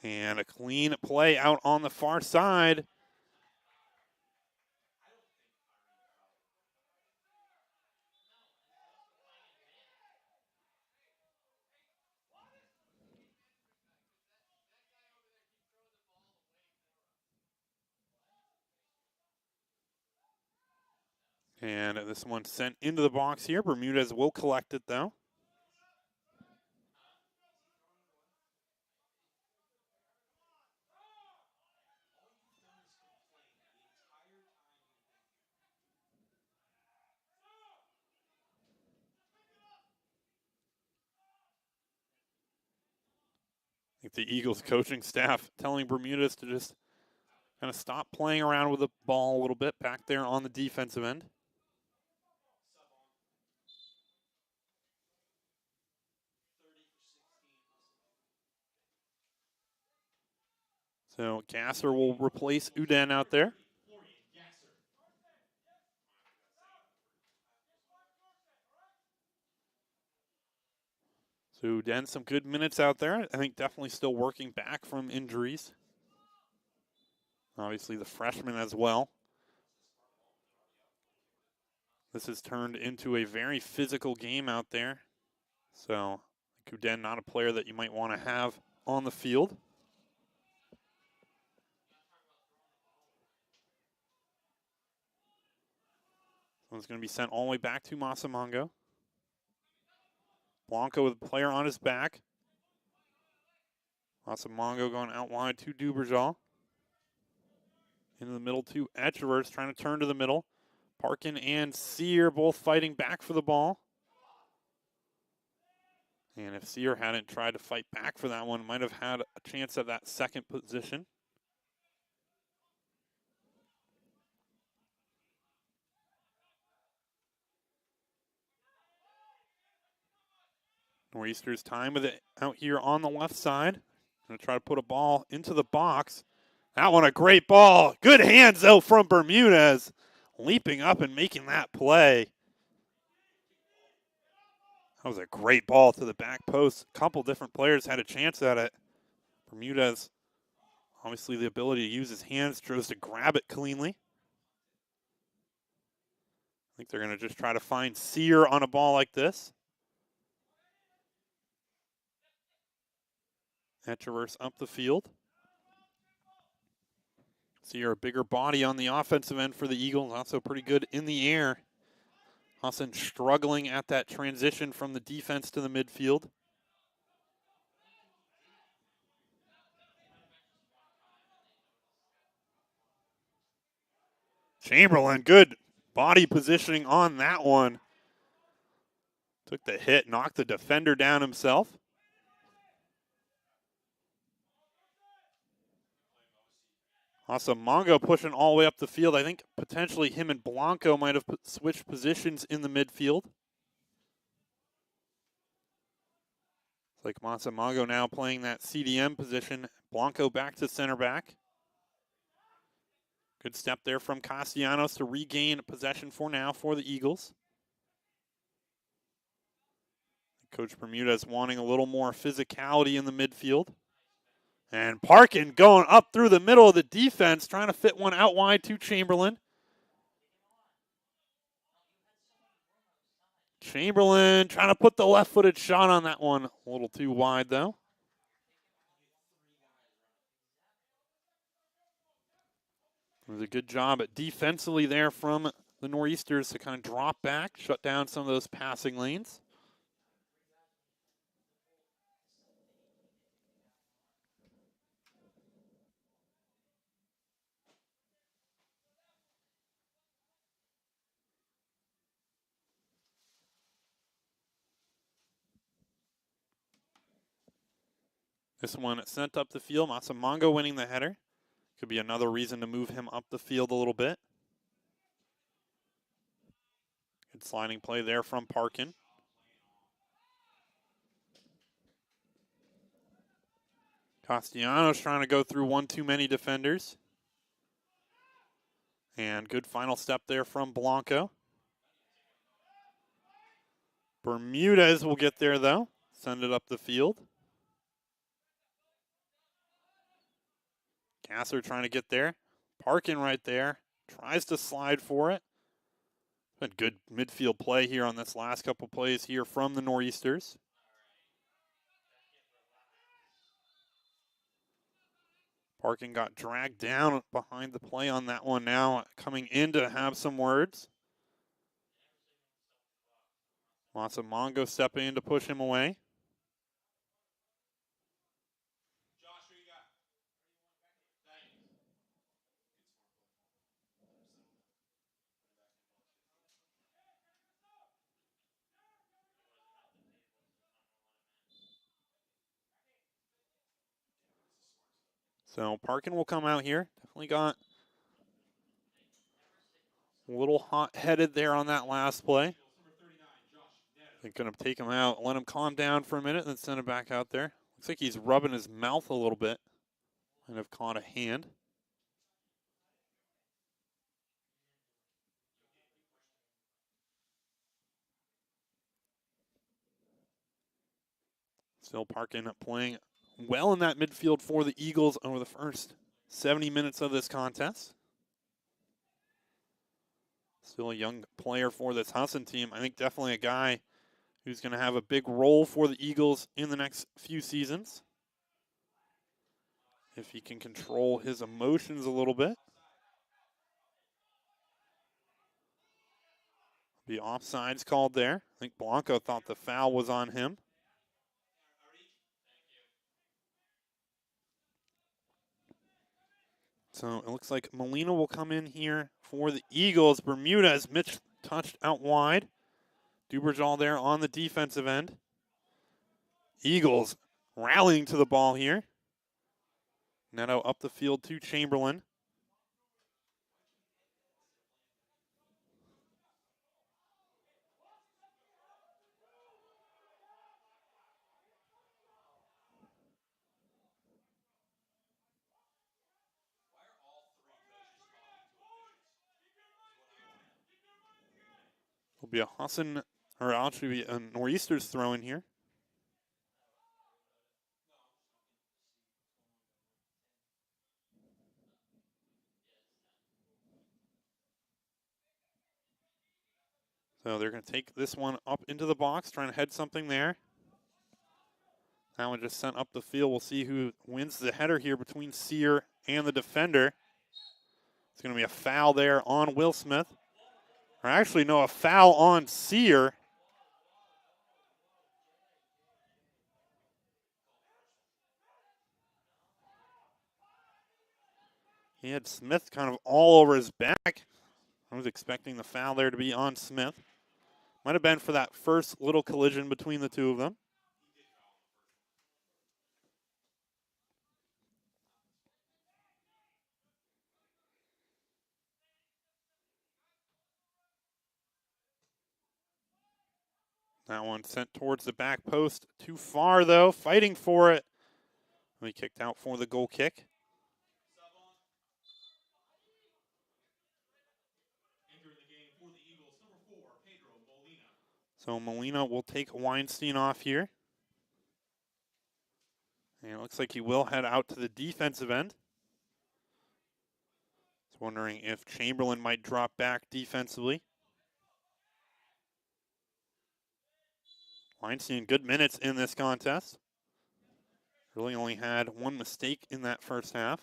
Speaker 2: And a clean play out on the far side. And this one sent into the box here. Bermudez will collect it, though. I think the Eagles coaching staff telling Bermudez to just kind of stop playing around with the ball a little bit back there on the defensive end. So Gasser will replace Uden out there. So Uden, some good minutes out there. I think definitely still working back from injuries. Obviously the freshman as well. This has turned into a very physical game out there. So Uden, not a player that you might want to have on the field. One's going to be sent all the way back to Masamongo. Blanco with a player on his back. Masamongo going out wide to Duberjal. Into the middle to Etcheverse, trying to turn to the middle. Parkin and Sear both fighting back for the ball. And if Sear hadn't tried to fight back for that one, might have had a chance at that second position. Nor'easter's time with it out here on the left side. Going to try to put a ball into the box. That one a great ball. Good hands, though, from Bermudez. Leaping up and making that play. That was a great ball to the back post. A couple different players had a chance at it. Bermudez, obviously the ability to use his hands, chose to grab it cleanly. I think they're going to just try to find Sear on a ball like this. Etcheverse up the field. Sear, a bigger body on the offensive end for the Eagles, also pretty good in the air. Husson struggling at that transition from the defense to the midfield. Chamberlain, good body positioning on that one. Took the hit, knocked the defender down himself. Masamongo pushing all the way up the field. I think potentially him and Blanco might have switched positions in the midfield. It's like Masamongo now playing that CDM position. Blanco back to center back. Good step there from Castellanos to regain possession for now for the Eagles. Coach Bermudez wanting a little more physicality in the midfield. And Parkin going up through the middle of the defense, trying to fit one out wide to Chamberlain. Chamberlain trying to put the left-footed shot on that one. A little too wide, though. It was a good job defensively there from the Nor'easters to kind of drop back, shut down some of those passing lanes. This one sent up the field. Masamongo winning the header. Could be another reason to move him up the field a little bit. Good sliding play there from Parkin. Castellanos trying to go through one too many defenders. And good final step there from Blanco. Bermudez will get there, though. Send it up the field. Gasser trying to get there. Parkin right there. Tries to slide for it. Been good midfield play here on this last couple plays here from the Nor'easters. Parkin got dragged down behind the play on that one now, coming in to have some words. Masamongo stepping in to push him away. So Parkin will come out here. Definitely got a little hot-headed there on that last play. They're going to take him out, let him calm down for a minute, and then send him back out there. Looks like he's rubbing his mouth a little bit. Might have caught a hand. Still Parkin playing well in that midfield for the Eagles over the first 70 minutes of this contest. Still a young player for this Husson team. I think definitely a guy who's going to have a big role for the Eagles in the next few seasons. If he can control his emotions a little bit. The offsides called there. I think Blanco thought the foul was on him. So it looks like Molina will come in here for the Eagles. Bermudez, Mitch touched out wide. Duberjal there on the defensive end. Eagles rallying to the ball here. Neto up the field to Chamberlain. Will be a Husson, or actually a Nor'easters throw in here. So they're going to take this one up into the box, trying to head something there. That one just sent up the field. We'll see who wins the header here between Sear and the defender. It's going to be a foul there on Will Smith. Or actually, no, a foul on Sear. He had Smith kind of all over his back. I was expecting the foul there to be on Smith. Might have been for that first little collision between the two of them. That one sent towards the back post. Too far, though. Fighting for it. He kicked out for the goal kick. So Molina will take Weinstein off here. And it looks like he will head out to the defensive end. Just wondering if Chamberlain might drop back defensively. Weinstein, good minutes in this contest. Really only had one mistake in that first half.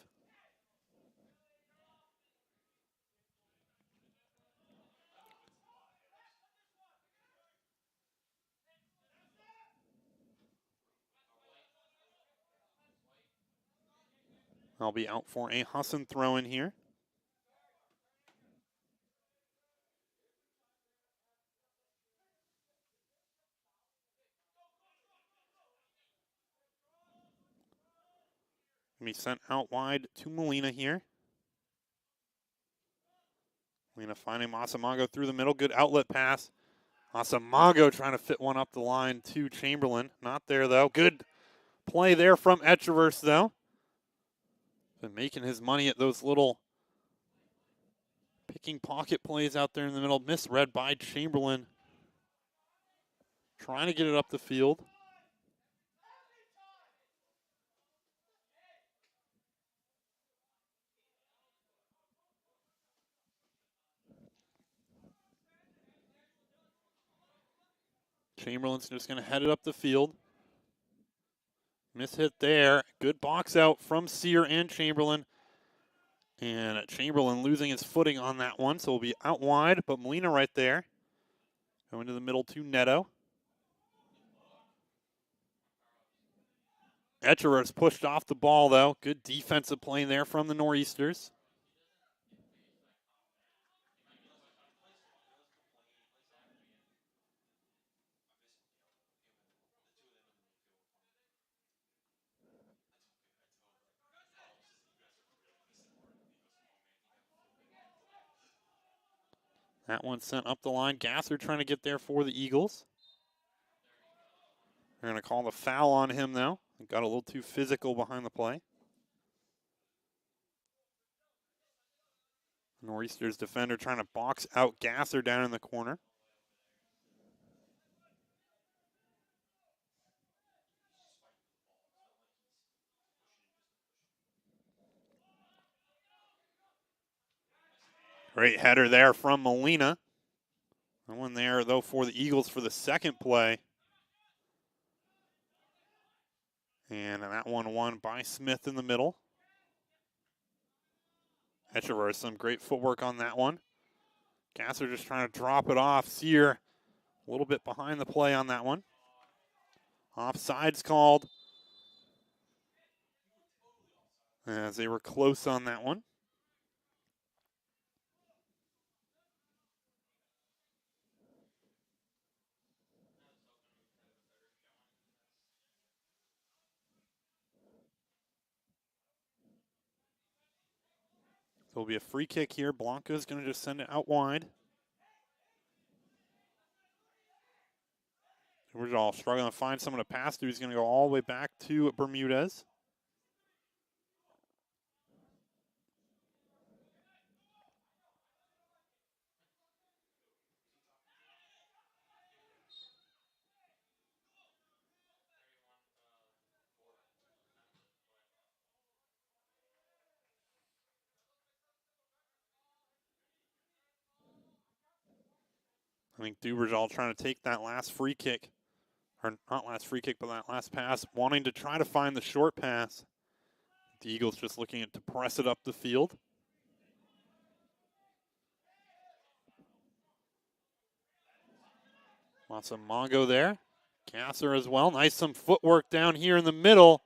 Speaker 2: I'll be out for a Husson throw in here. Be sent out wide to Molina here. Molina finding Masamago through the middle. Good outlet pass. Masamago trying to fit one up the line to Chamberlain. Not there, though. Good play there from Echeverse, though. Been making his money at those little picking pocket plays out there in the middle. Misread by Chamberlain. Trying to get it up the field. Chamberlain's just going to head it up the field. Mishit there. Good box out from Sear and Chamberlain. And Chamberlain losing his footing on that one, so we'll be out wide, but Molina right there. Going to the middle to Neto. Echever's pushed off the ball, though. Good defensive play there from the Nor'easters. That one sent up the line. Gasser trying to get there for the Eagles. They're going to call the foul on him, though. Got a little too physical behind the play. Nor'easters defender trying to box out Gasser down in the corner. Great header there from Molina. That one there, though, for the Eagles for the second play. And that one won by Smith in the middle. Echeverry, some great footwork on that one. Gasser just trying to drop it off. Sear a little bit behind the play on that one. Offside's called, as they were close on that one. So it'll be a free kick here. Blanca's going to just send it out wide. We're all struggling to find someone to pass to. He's going to go all the way back to Bermudez. I think Duberjal trying to take that last free kick. Or not last free kick, but that last pass. Wanting to try to find the short pass. The Eagles just looking to press it up the field. Mongo there. Gasser as well. Nice some footwork down here in the middle.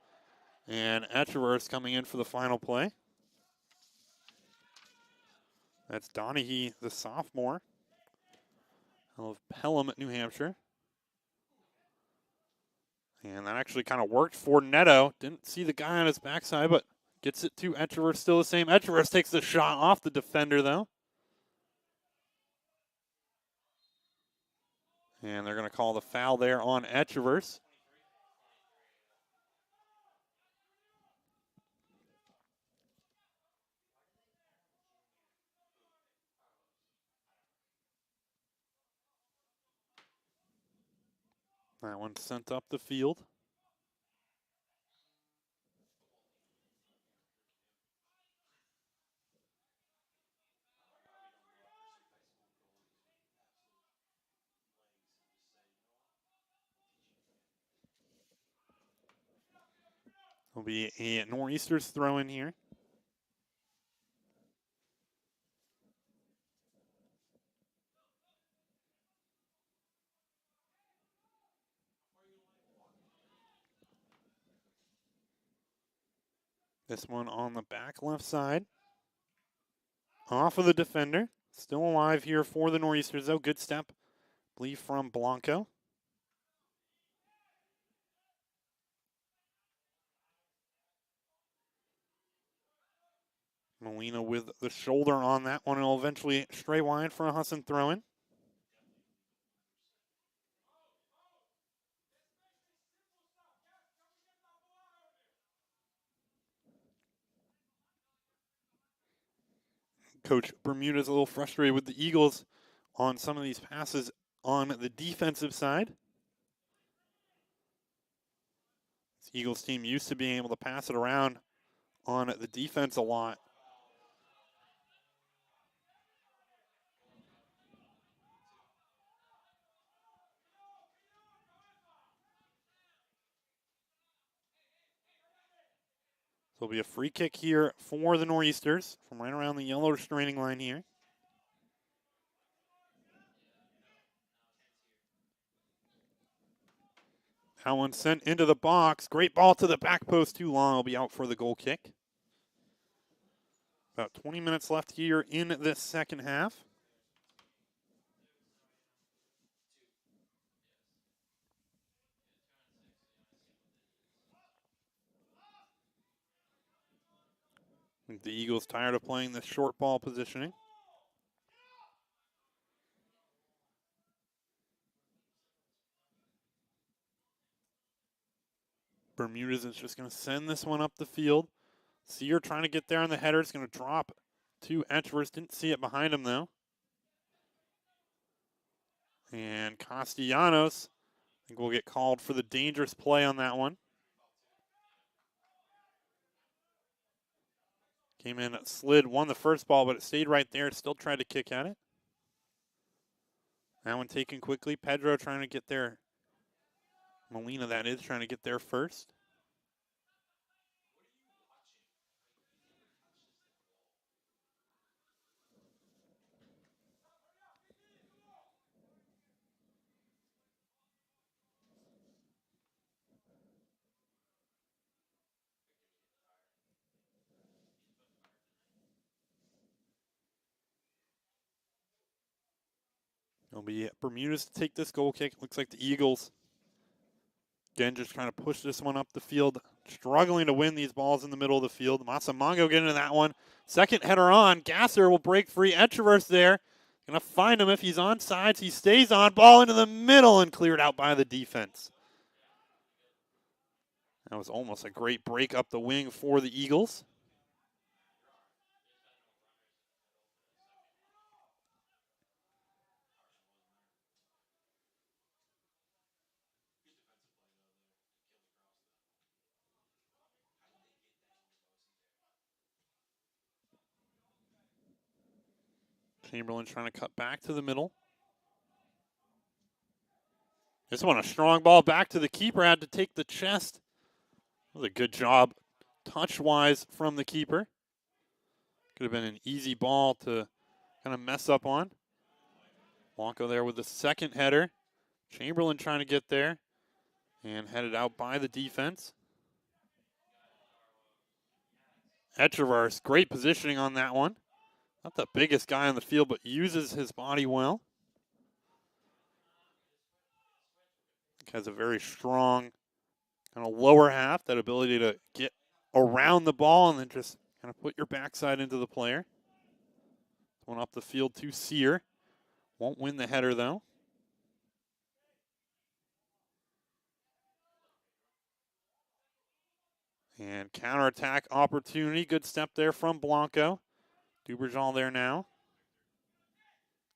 Speaker 2: And Echeverse coming in for the final play. That's Donahue, the sophomore of Pelham, New Hampshire. And that actually kind of worked for Neto. Didn't see the guy on his backside, but gets it to Echeverse. Still the same. Echeverse takes the shot off the defender, though. And they're going to call the foul there on Echeverse. That one sent up the field. Will be a Nor'easters throw in here. This one on the back left side. Off of the defender. Still alive here for the Nor'easters, though. Good step, I believe, from Blanco. Molina with the shoulder on that one. It'll eventually stray wide for a Husson throw-in. Coach Bermuda's a little frustrated with the Eagles on some of these passes on the defensive side. This Eagles team used to being able to pass it around on the defense a lot. So it'll be a free kick here for the Nor'easters from right around the yellow restraining line here. That one sent into the box. Great ball to the back post, too long. It'll be out for the goal kick. About 20 minutes left here in this second half. I think the Eagles tired of playing this short ball positioning. Bermudez is just going to send this one up the field. Sear trying to get there on the header. It's going to drop to Etchworth. Didn't see it behind him, though. And Castellanos, I think we'll get called for the dangerous play on that one. Came in, slid, won the first ball, but it stayed right there. Still tried to kick at it. That one taken quickly. Pedro trying to get there. Molina, that is, trying to get there first. It'll be Bermudez to take this goal kick. Looks like the Eagles, again, just trying to push this one up the field. Struggling to win these balls in the middle of the field. Masamango getting into that one. Second header on. Gasser will break free. Etchevers there. Going to find him if he's on sides. He stays on. Ball into the middle and cleared out by the defense. That was almost a great break up the wing for the Eagles. Chamberlain trying to cut back to the middle. This one, a strong ball back to the keeper. Had to take the chest. That was a good job touch-wise from the keeper. Could have been an easy ball to kind of mess up on. Blanco there with the second header. Chamberlain trying to get there and headed out by the defense. Etchevers, great positioning on that one. Not the biggest guy on the field, but uses his body well. Has a very strong kind of lower half, that ability to get around the ball and then just kind of put your backside into the player. One up the field to Sear. Won't win the header, though. And counterattack opportunity. Good step there from Blanco. Dubergeon there now.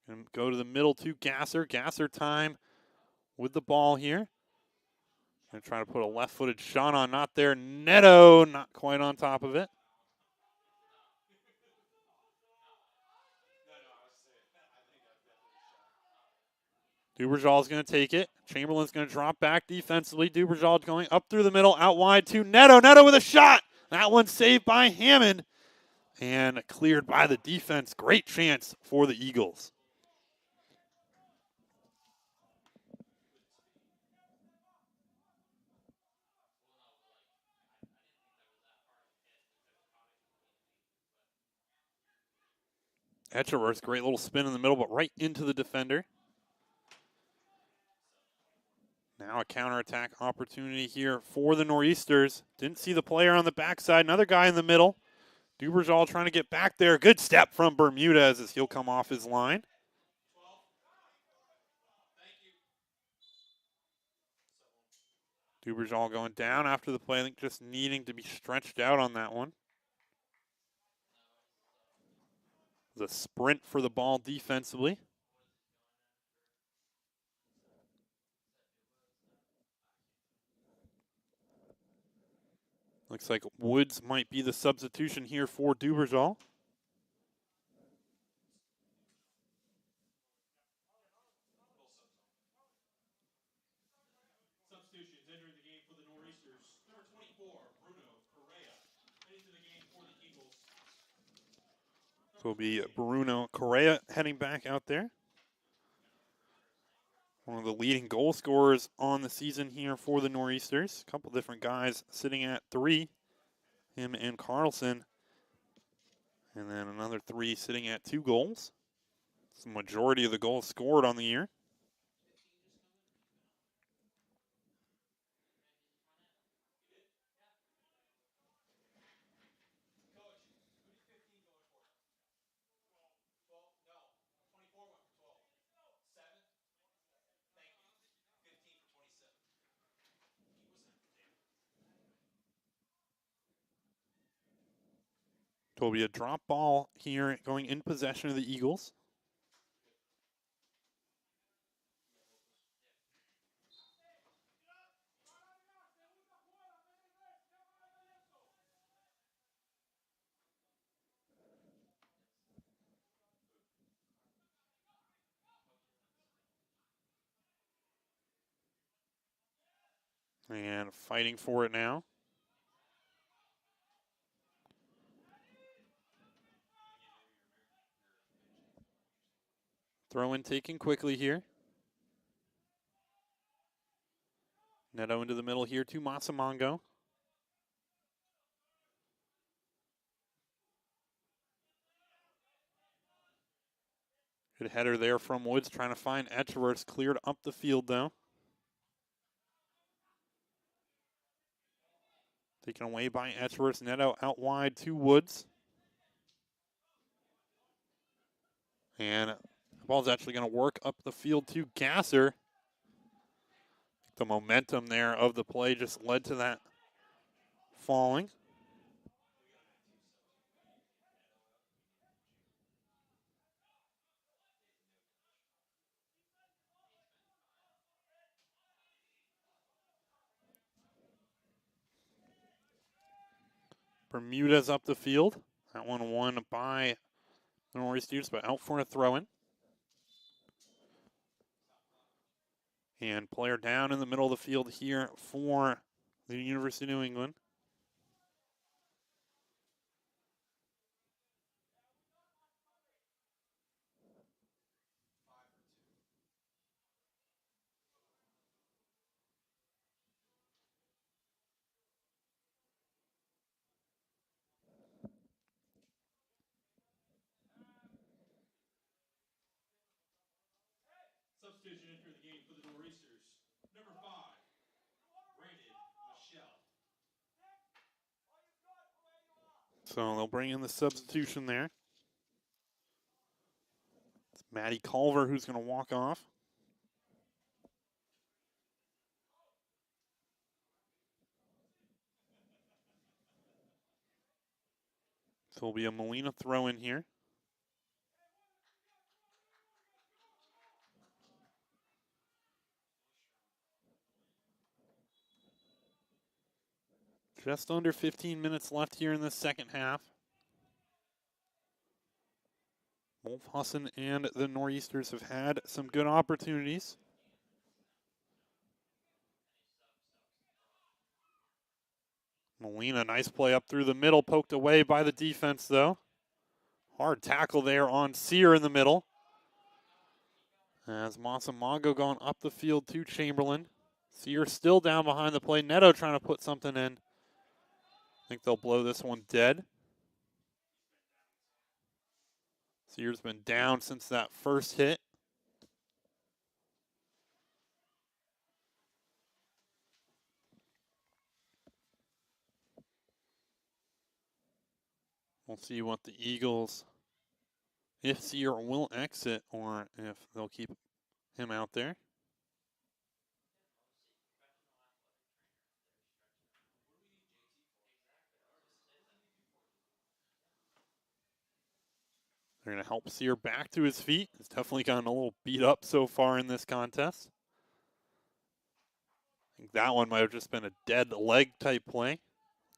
Speaker 2: And go to the middle to Gasser. Gasser time with the ball here. Gonna try to put a left-footed shot on, not there. Neto, not quite on top of it. Duberjal's going to take it. Chamberlain's going to drop back defensively. Duberjal going up through the middle, out wide to Neto. Neto with a shot. That one saved by Hammond and cleared by the defense. Great chance for the Eagles. Etcheworth, great little spin in the middle, but right into the defender. Now a counterattack opportunity here for the Nor'easters. Didn't see the player on the backside. Another guy in the middle. Duberjal trying to get back there. Good step from Bermudez as he'll come off his line. Duberjal going down after the play. I think just needing to be stretched out on that one. The sprint for the ball defensively. Looks like Woods might be the substitution here for Duberjal.
Speaker 1: Substitutions entering the game for the Nor'easters. Number 24, Bruno Correa. Into the game for the Eagles.
Speaker 2: So it'll be Bruno Correa heading back out there. One of the leading goal scorers on the season here for the Nor'easters. A couple different guys sitting at 3. Him and Carlson. And then another 3 sitting at 2 goals. It's the majority of the goals scored on the year. So it'll be a drop ball here going in possession of the Eagles. And fighting for it now. Throw in taken quickly here. Neto into the middle here to Masamongo. Good header there from Woods, trying to find Etcheworth. Cleared up the field though. Taken away by Etcheworth. Neto out wide to Woods. And the ball's actually going to work up the field to Gasser. The momentum there of the play just led to that falling. Bermudez up the field. That one won by the Nor'easters, but out for a throw-in. And player down in the middle of the field here for the University of New England.
Speaker 1: Substitution entering the game for the Nor'easters. Number 5, Brandon Michelle.
Speaker 2: So they'll bring in the substitution there. It's Matty Culver who's going to walk off. So it'll be a Molina throw in here. Just under 15 minutes left here in the second half. Both Husson and the Nor'easters have had some good opportunities. Molina, nice play up through the middle, poked away by the defense though. Hard tackle there on Sear in the middle. As Masamongo going up the field to Chamberlain. Sear still down behind the play. Neto trying to put something in. I think they'll blow this one dead. Sear's been down since that first hit. We'll see what the Eagles, if Sear will exit or if they'll keep him out there. They're going to help Sear back to his feet. He's definitely gotten a little beat up so far in this contest. I think that one might have just been a dead leg type play.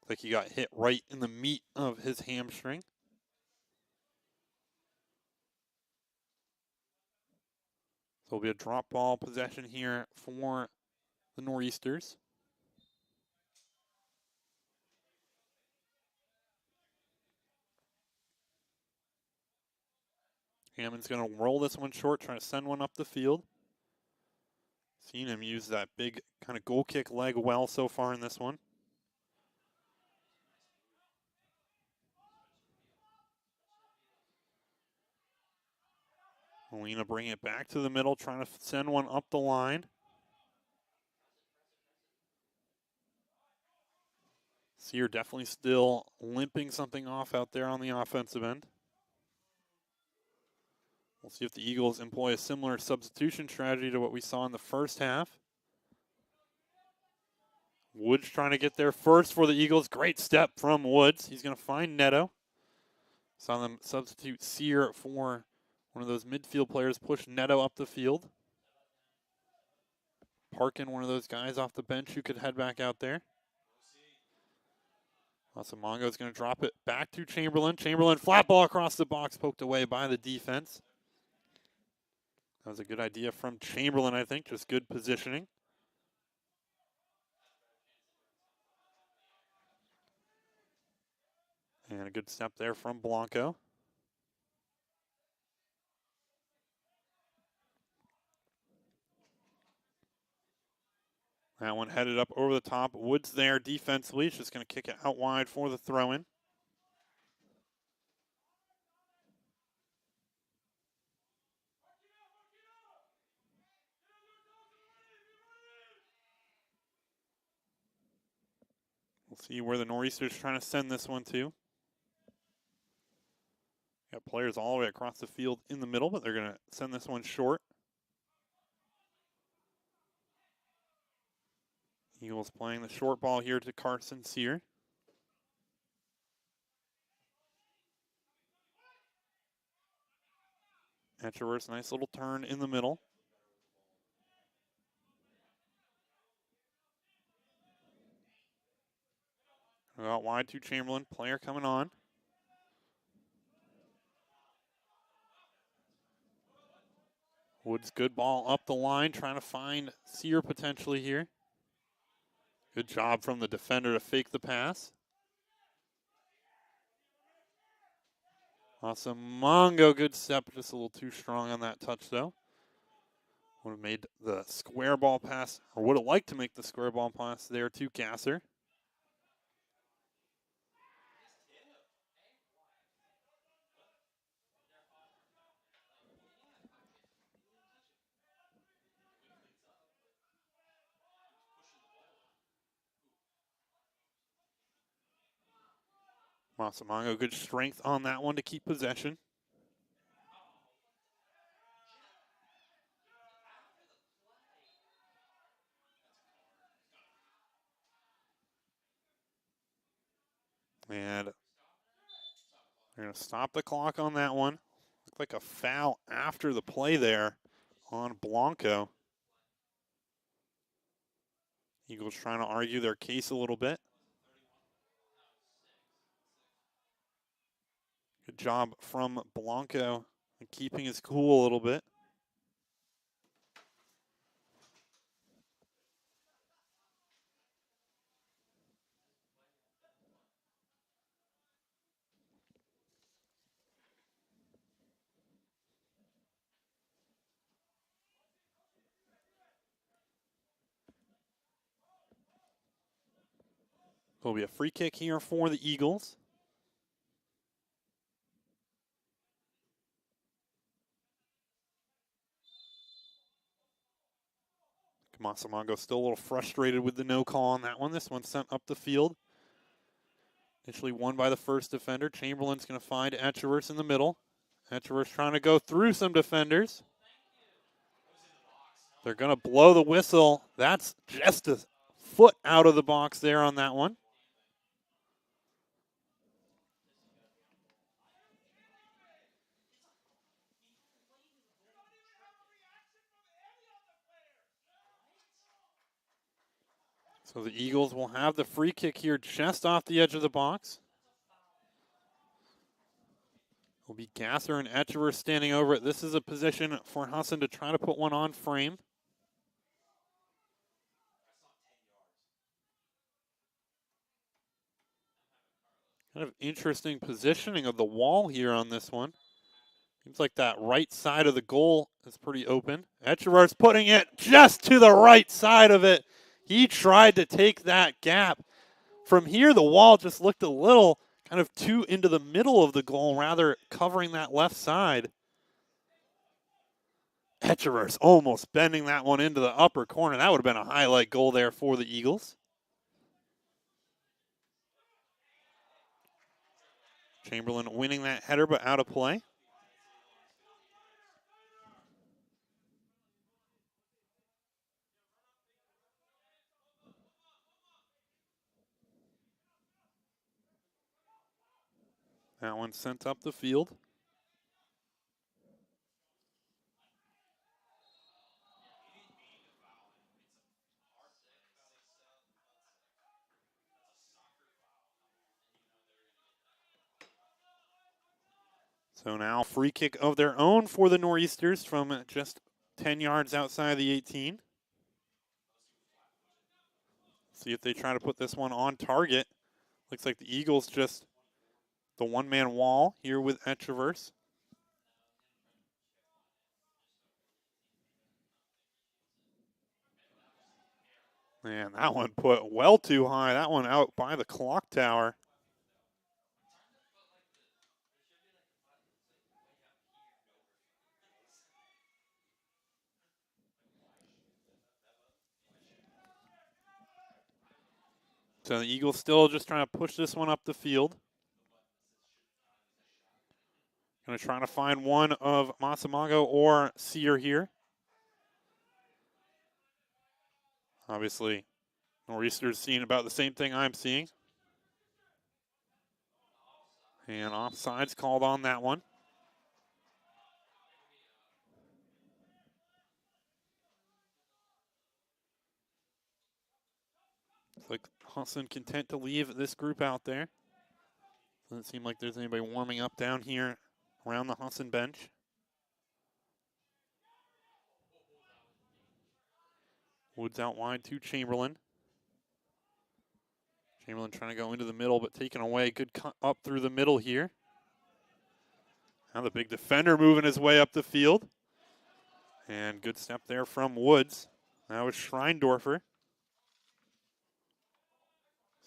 Speaker 2: Looks like he got hit right in the meat of his hamstring. So it'll be a drop ball possession here for the Nor'easters. Hammond's going to roll this one short, trying to send one up the field. Seen him use that big kind of goal kick leg well so far in this one. Molina bringing it back to the middle, trying to send one up the line. Sear definitely still limping something off out there on the offensive end. We'll see if the Eagles employ a similar substitution strategy to what we saw in the first half. Woods trying to get there first for the Eagles. Great step from Woods. He's going to find Neto. Saw them substitute Sear for one of those midfield players, push Neto up the field. Parkin, one of those guys off the bench who could head back out there. Masamongo is going to drop it back to Chamberlain. Chamberlain, flat ball across the box, poked away by the defense. That was a good idea from Chamberlain, I think. Just good positioning. And a good step there from Blanco. That one headed up over the top. Woods there defensively. He's just going to kick it out wide for the throw-in. We'll see where the Nor'easters trying to send this one to. Got players all the way across the field in the middle, but they're going to send this one short. Eagles playing the short ball here to Carson Sear. Etcheworth's nice little turn in the middle. Out wide to Chamberlain. Player coming on. Woods, good ball up the line, trying to find Sear potentially here. Good job from the defender to fake the pass. Masamongo, good step, just a little too strong on that touch though. Would have made the square ball pass, or would have liked to make the square ball pass there to Gasser. Masamongo, good strength on that one to keep possession. And they're going to stop the clock on that one. Looked like a foul after the play there on Blanco. Eagles trying to argue their case a little bit. Good job from Blanco keeping his cool a little bit. There'll be a free kick here for the Eagles. Masamango still a little frustrated with the no call on that one. This one's sent up the field. Initially won by the first defender. Chamberlain's going to find Etcheverse in the middle. Etcheverse trying to go through some defenders. They're going to blow the whistle. That's just a foot out of the box there on that one. So the Eagles will have the free kick here just off the edge of the box. Will be Gasser and Etcheverse standing over it. This is a position for Husson to try to put one on frame. Kind of interesting positioning of the wall here on this one. Seems like that right side of the goal is pretty open. Etcheverse putting it just to the right side of it. He tried to take that gap. From here, the wall just looked a little kind of too into the middle of the goal, rather covering that left side. Etcheverse almost bending that one into the upper corner. That would have been a highlight goal there for the Eagles. Chamberlain winning that header, but out of play. That one sent up the field. So now free kick of their own for the Nor'easters from just 10 yards outside of the 18. See if they try to put this one on target. Looks like the Eagles just the one-man wall here with Etcheverse. Man, that one put well too high. That one out by the clock tower. So the Eagles still just trying to push this one up the field. Going to try to find one of Masamango or Sear here. Obviously, Nor'easters seeing about the same thing I'm seeing. And offside's called on that one. Looks like Husson content to leave this group out there. Doesn't seem like there's anybody warming up down here around the Husson bench. Woods out wide to Chamberlain. Chamberlain trying to go into the middle, but taken away. Good cut up through the middle here. Now the big defender moving his way up the field. And good step there from Woods. That was Schreindorfer.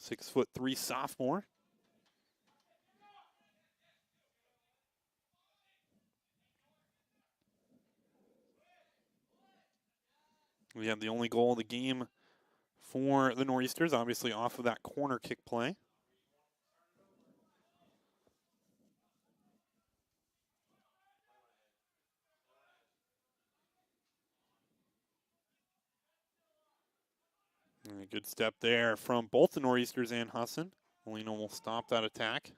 Speaker 2: 6'3" sophomore. We have the only goal of the game for the Nor'easters, obviously off of that corner kick play. And a good step there from both the Nor'easters and Husson. Molino will stop that attack.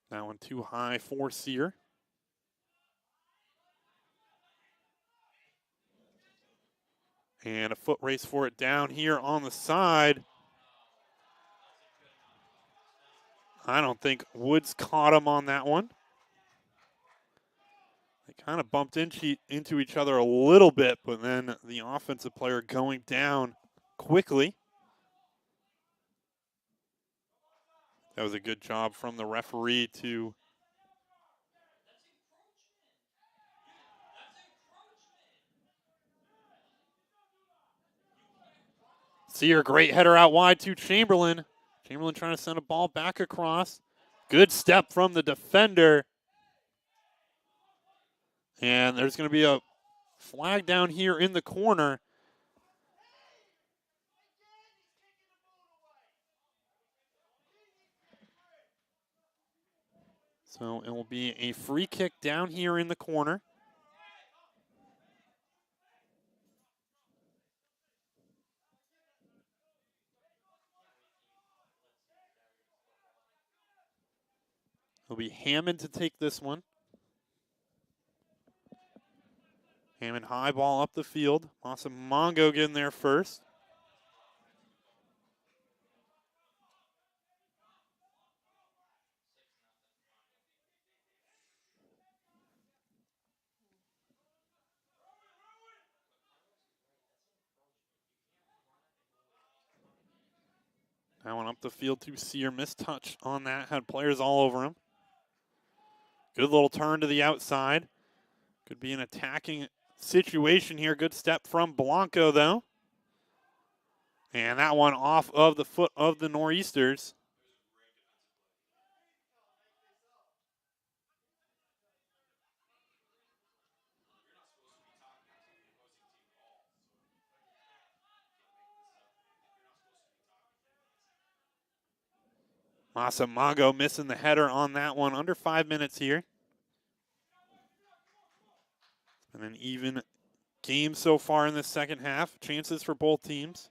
Speaker 2: That one too high for Sear. And a foot race for it down here on the side. I don't think Woods caught him on that one. They kind of bumped into each other a little bit, but then the offensive player going down quickly. That was a good job from the referee to Sear. Great header out wide to Chamberlain. Chamberlain trying to send a ball back across. Good step from the defender. And there's going to be a flag down here in the corner. So it will be a free kick down here in the corner. It'll be Hammond to take this one. Hammond high ball up the field. Mongo getting there first. That one up the field to Sear. Missed touch on that. Had players all over him. Good little turn to the outside. Could be an attacking situation here. Good step from Blanco, though. And that one off of the foot of the Nor'easters. Mongo missing the header on that one. Under 5 minutes here. And an even game so far in the second half. Chances for both teams.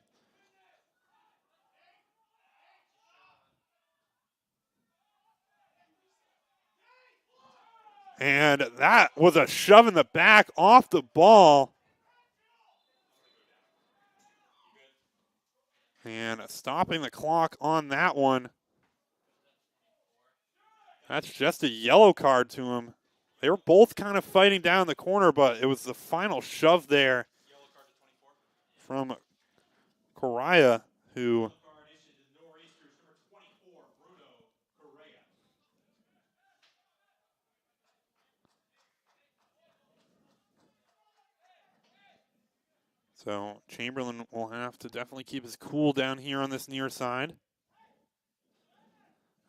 Speaker 2: And that was a shove in the back off the ball. And stopping the clock on that one. That's just a yellow card to him. They were both kind of fighting down the corner, but it was the final shove there from Correa, who so Chamberlain will have to definitely keep his cool down here on this near side.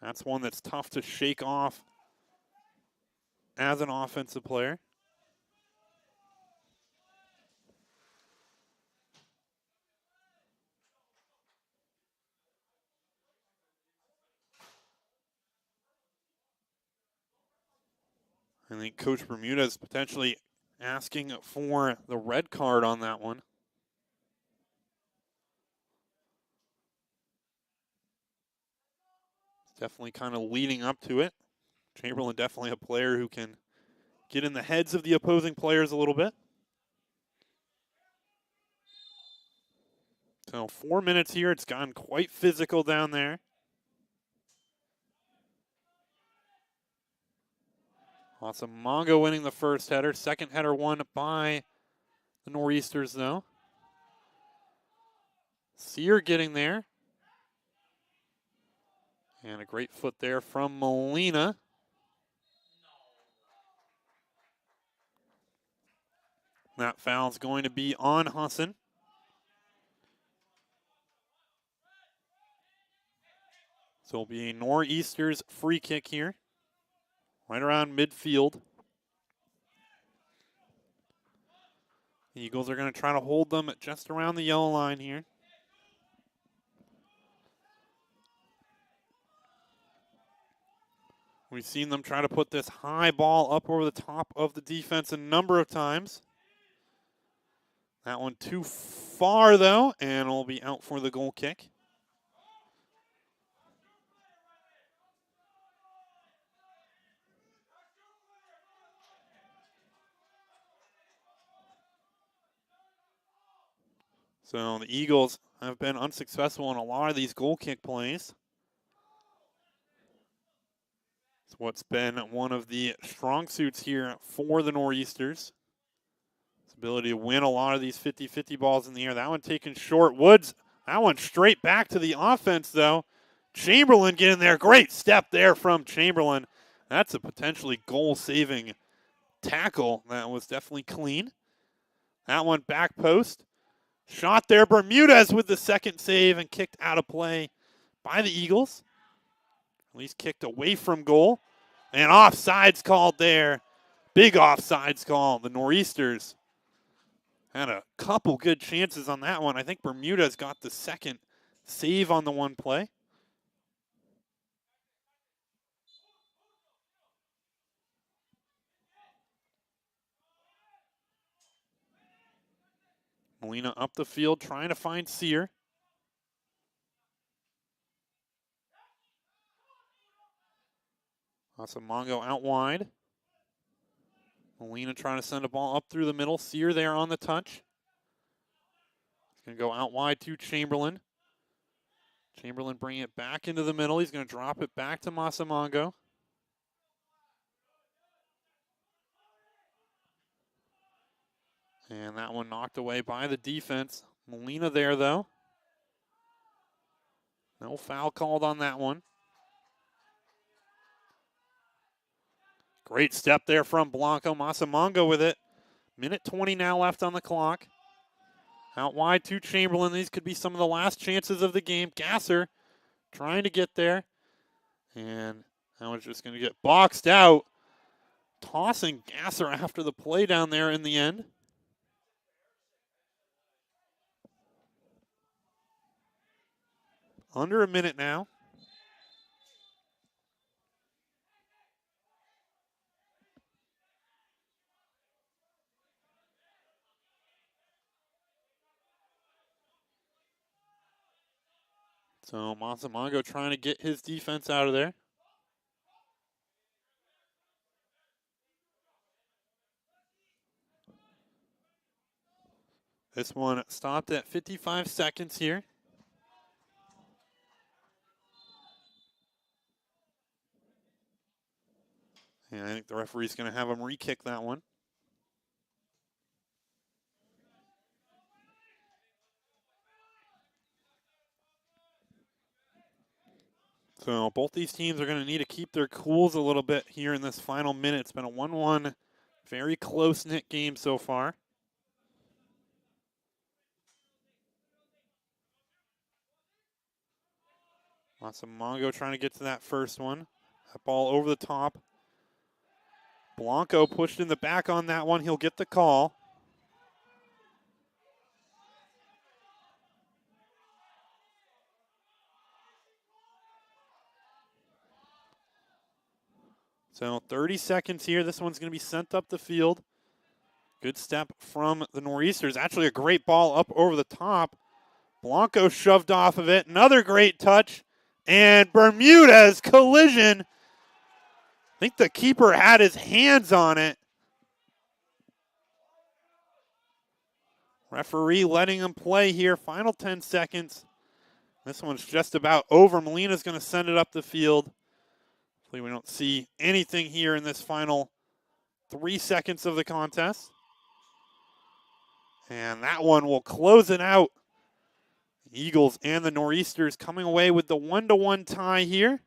Speaker 2: That's one that's tough to shake off as an offensive player. I think Coach Bermuda is potentially asking for the red card on that one. Definitely kind of leading up to it. Chamberlain definitely a player who can get in the heads of the opposing players a little bit. So 4 minutes here. It's gotten quite physical down there. Mongo winning the first header. Second header won by the Nor'easters, though. Sear getting there. And a great foot there from Molina. That foul's going to be on Husson. So it'll be a Nor'easters free kick here. Right around midfield. The Eagles are going to try to hold them just around the yellow line here. We've seen them try to put this high ball up over the top of the defense a number of times. That one too far, though, and will be out for the goal kick. So the Eagles have been unsuccessful in a lot of these goal kick plays. It's what's been one of the strong suits here for the Nor'easters. His ability to win a lot of these 50-50 balls in the air. That one taken short. Woods, that one straight back to the offense, though. Chamberlain getting there. Great step there from Chamberlain. That's a potentially goal-saving tackle. That was definitely clean. That one back post. Shot there. Bermudez with the second save and kicked out of play by the Eagles. At least kicked away from goal. And offsides called there. Big offsides call. The Nor'easters had a couple good chances on that one. I think Bermudez got the second save on the one play. Molina up the field trying to find Sear. Mongo out wide. Molina trying to send a ball up through the middle. Sear there on the touch. He's going to go out wide to Chamberlain. Chamberlain bringing it back into the middle. He's going to drop it back to Mongo. And that one knocked away by the defense. Molina there, though. No foul called on that one. Great step there from Blanco. Mongo with it. Minute 20 now left on the clock. Out wide to Chamberlain. These could be some of the last chances of the game. Gasser trying to get there. And that one's just going to get boxed out. Tossing Gasser after the play down there in the end. Under a minute now. So Mongo trying to get his defense out of there. This one stopped at 55 seconds here. And I think the referee's going to have him re-kick that one. So both these teams are going to need to keep their cools a little bit here in this final minute. It's been a 1-1, very close-knit game so far. Mongo trying to get to that first one. That ball over the top. Blanco pushed in the back on that one. He'll get the call. So 30 seconds here. This one's going to be sent up the field. Good step from the Nor'easters. Actually a great ball up over the top. Blanco shoved off of it. Another great touch. And Bermudez collision. I think the keeper had his hands on it. Referee letting him play here. Final 10 seconds. This one's just about over. Molina's going to send it up the field. Hopefully we don't see anything here in this final 3 seconds of the contest. And that one will close it out. The Eagles and the Nor'easters coming away with the 1-1 tie here.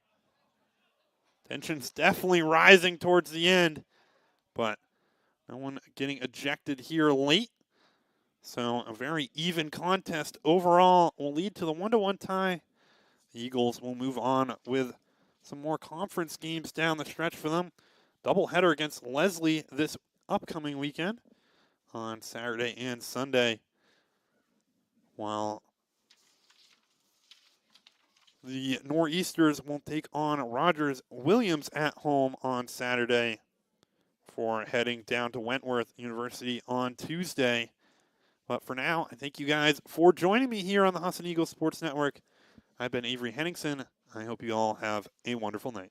Speaker 2: Tension's definitely rising towards the end, but no one getting ejected here late. So a very even contest overall will lead to the 1-1 tie. The Eagles will move on with some more conference games down the stretch for them. Doubleheader against Leslie this upcoming weekend on Saturday and Sunday. While the Nor'easters will take on Rogers Williams at home on Saturday for heading down to Wentworth University on Tuesday. But for now, I thank you guys for joining me here on the Husson Eagles Sports Network. I've been Avery Henningsen. I hope you all have a wonderful night.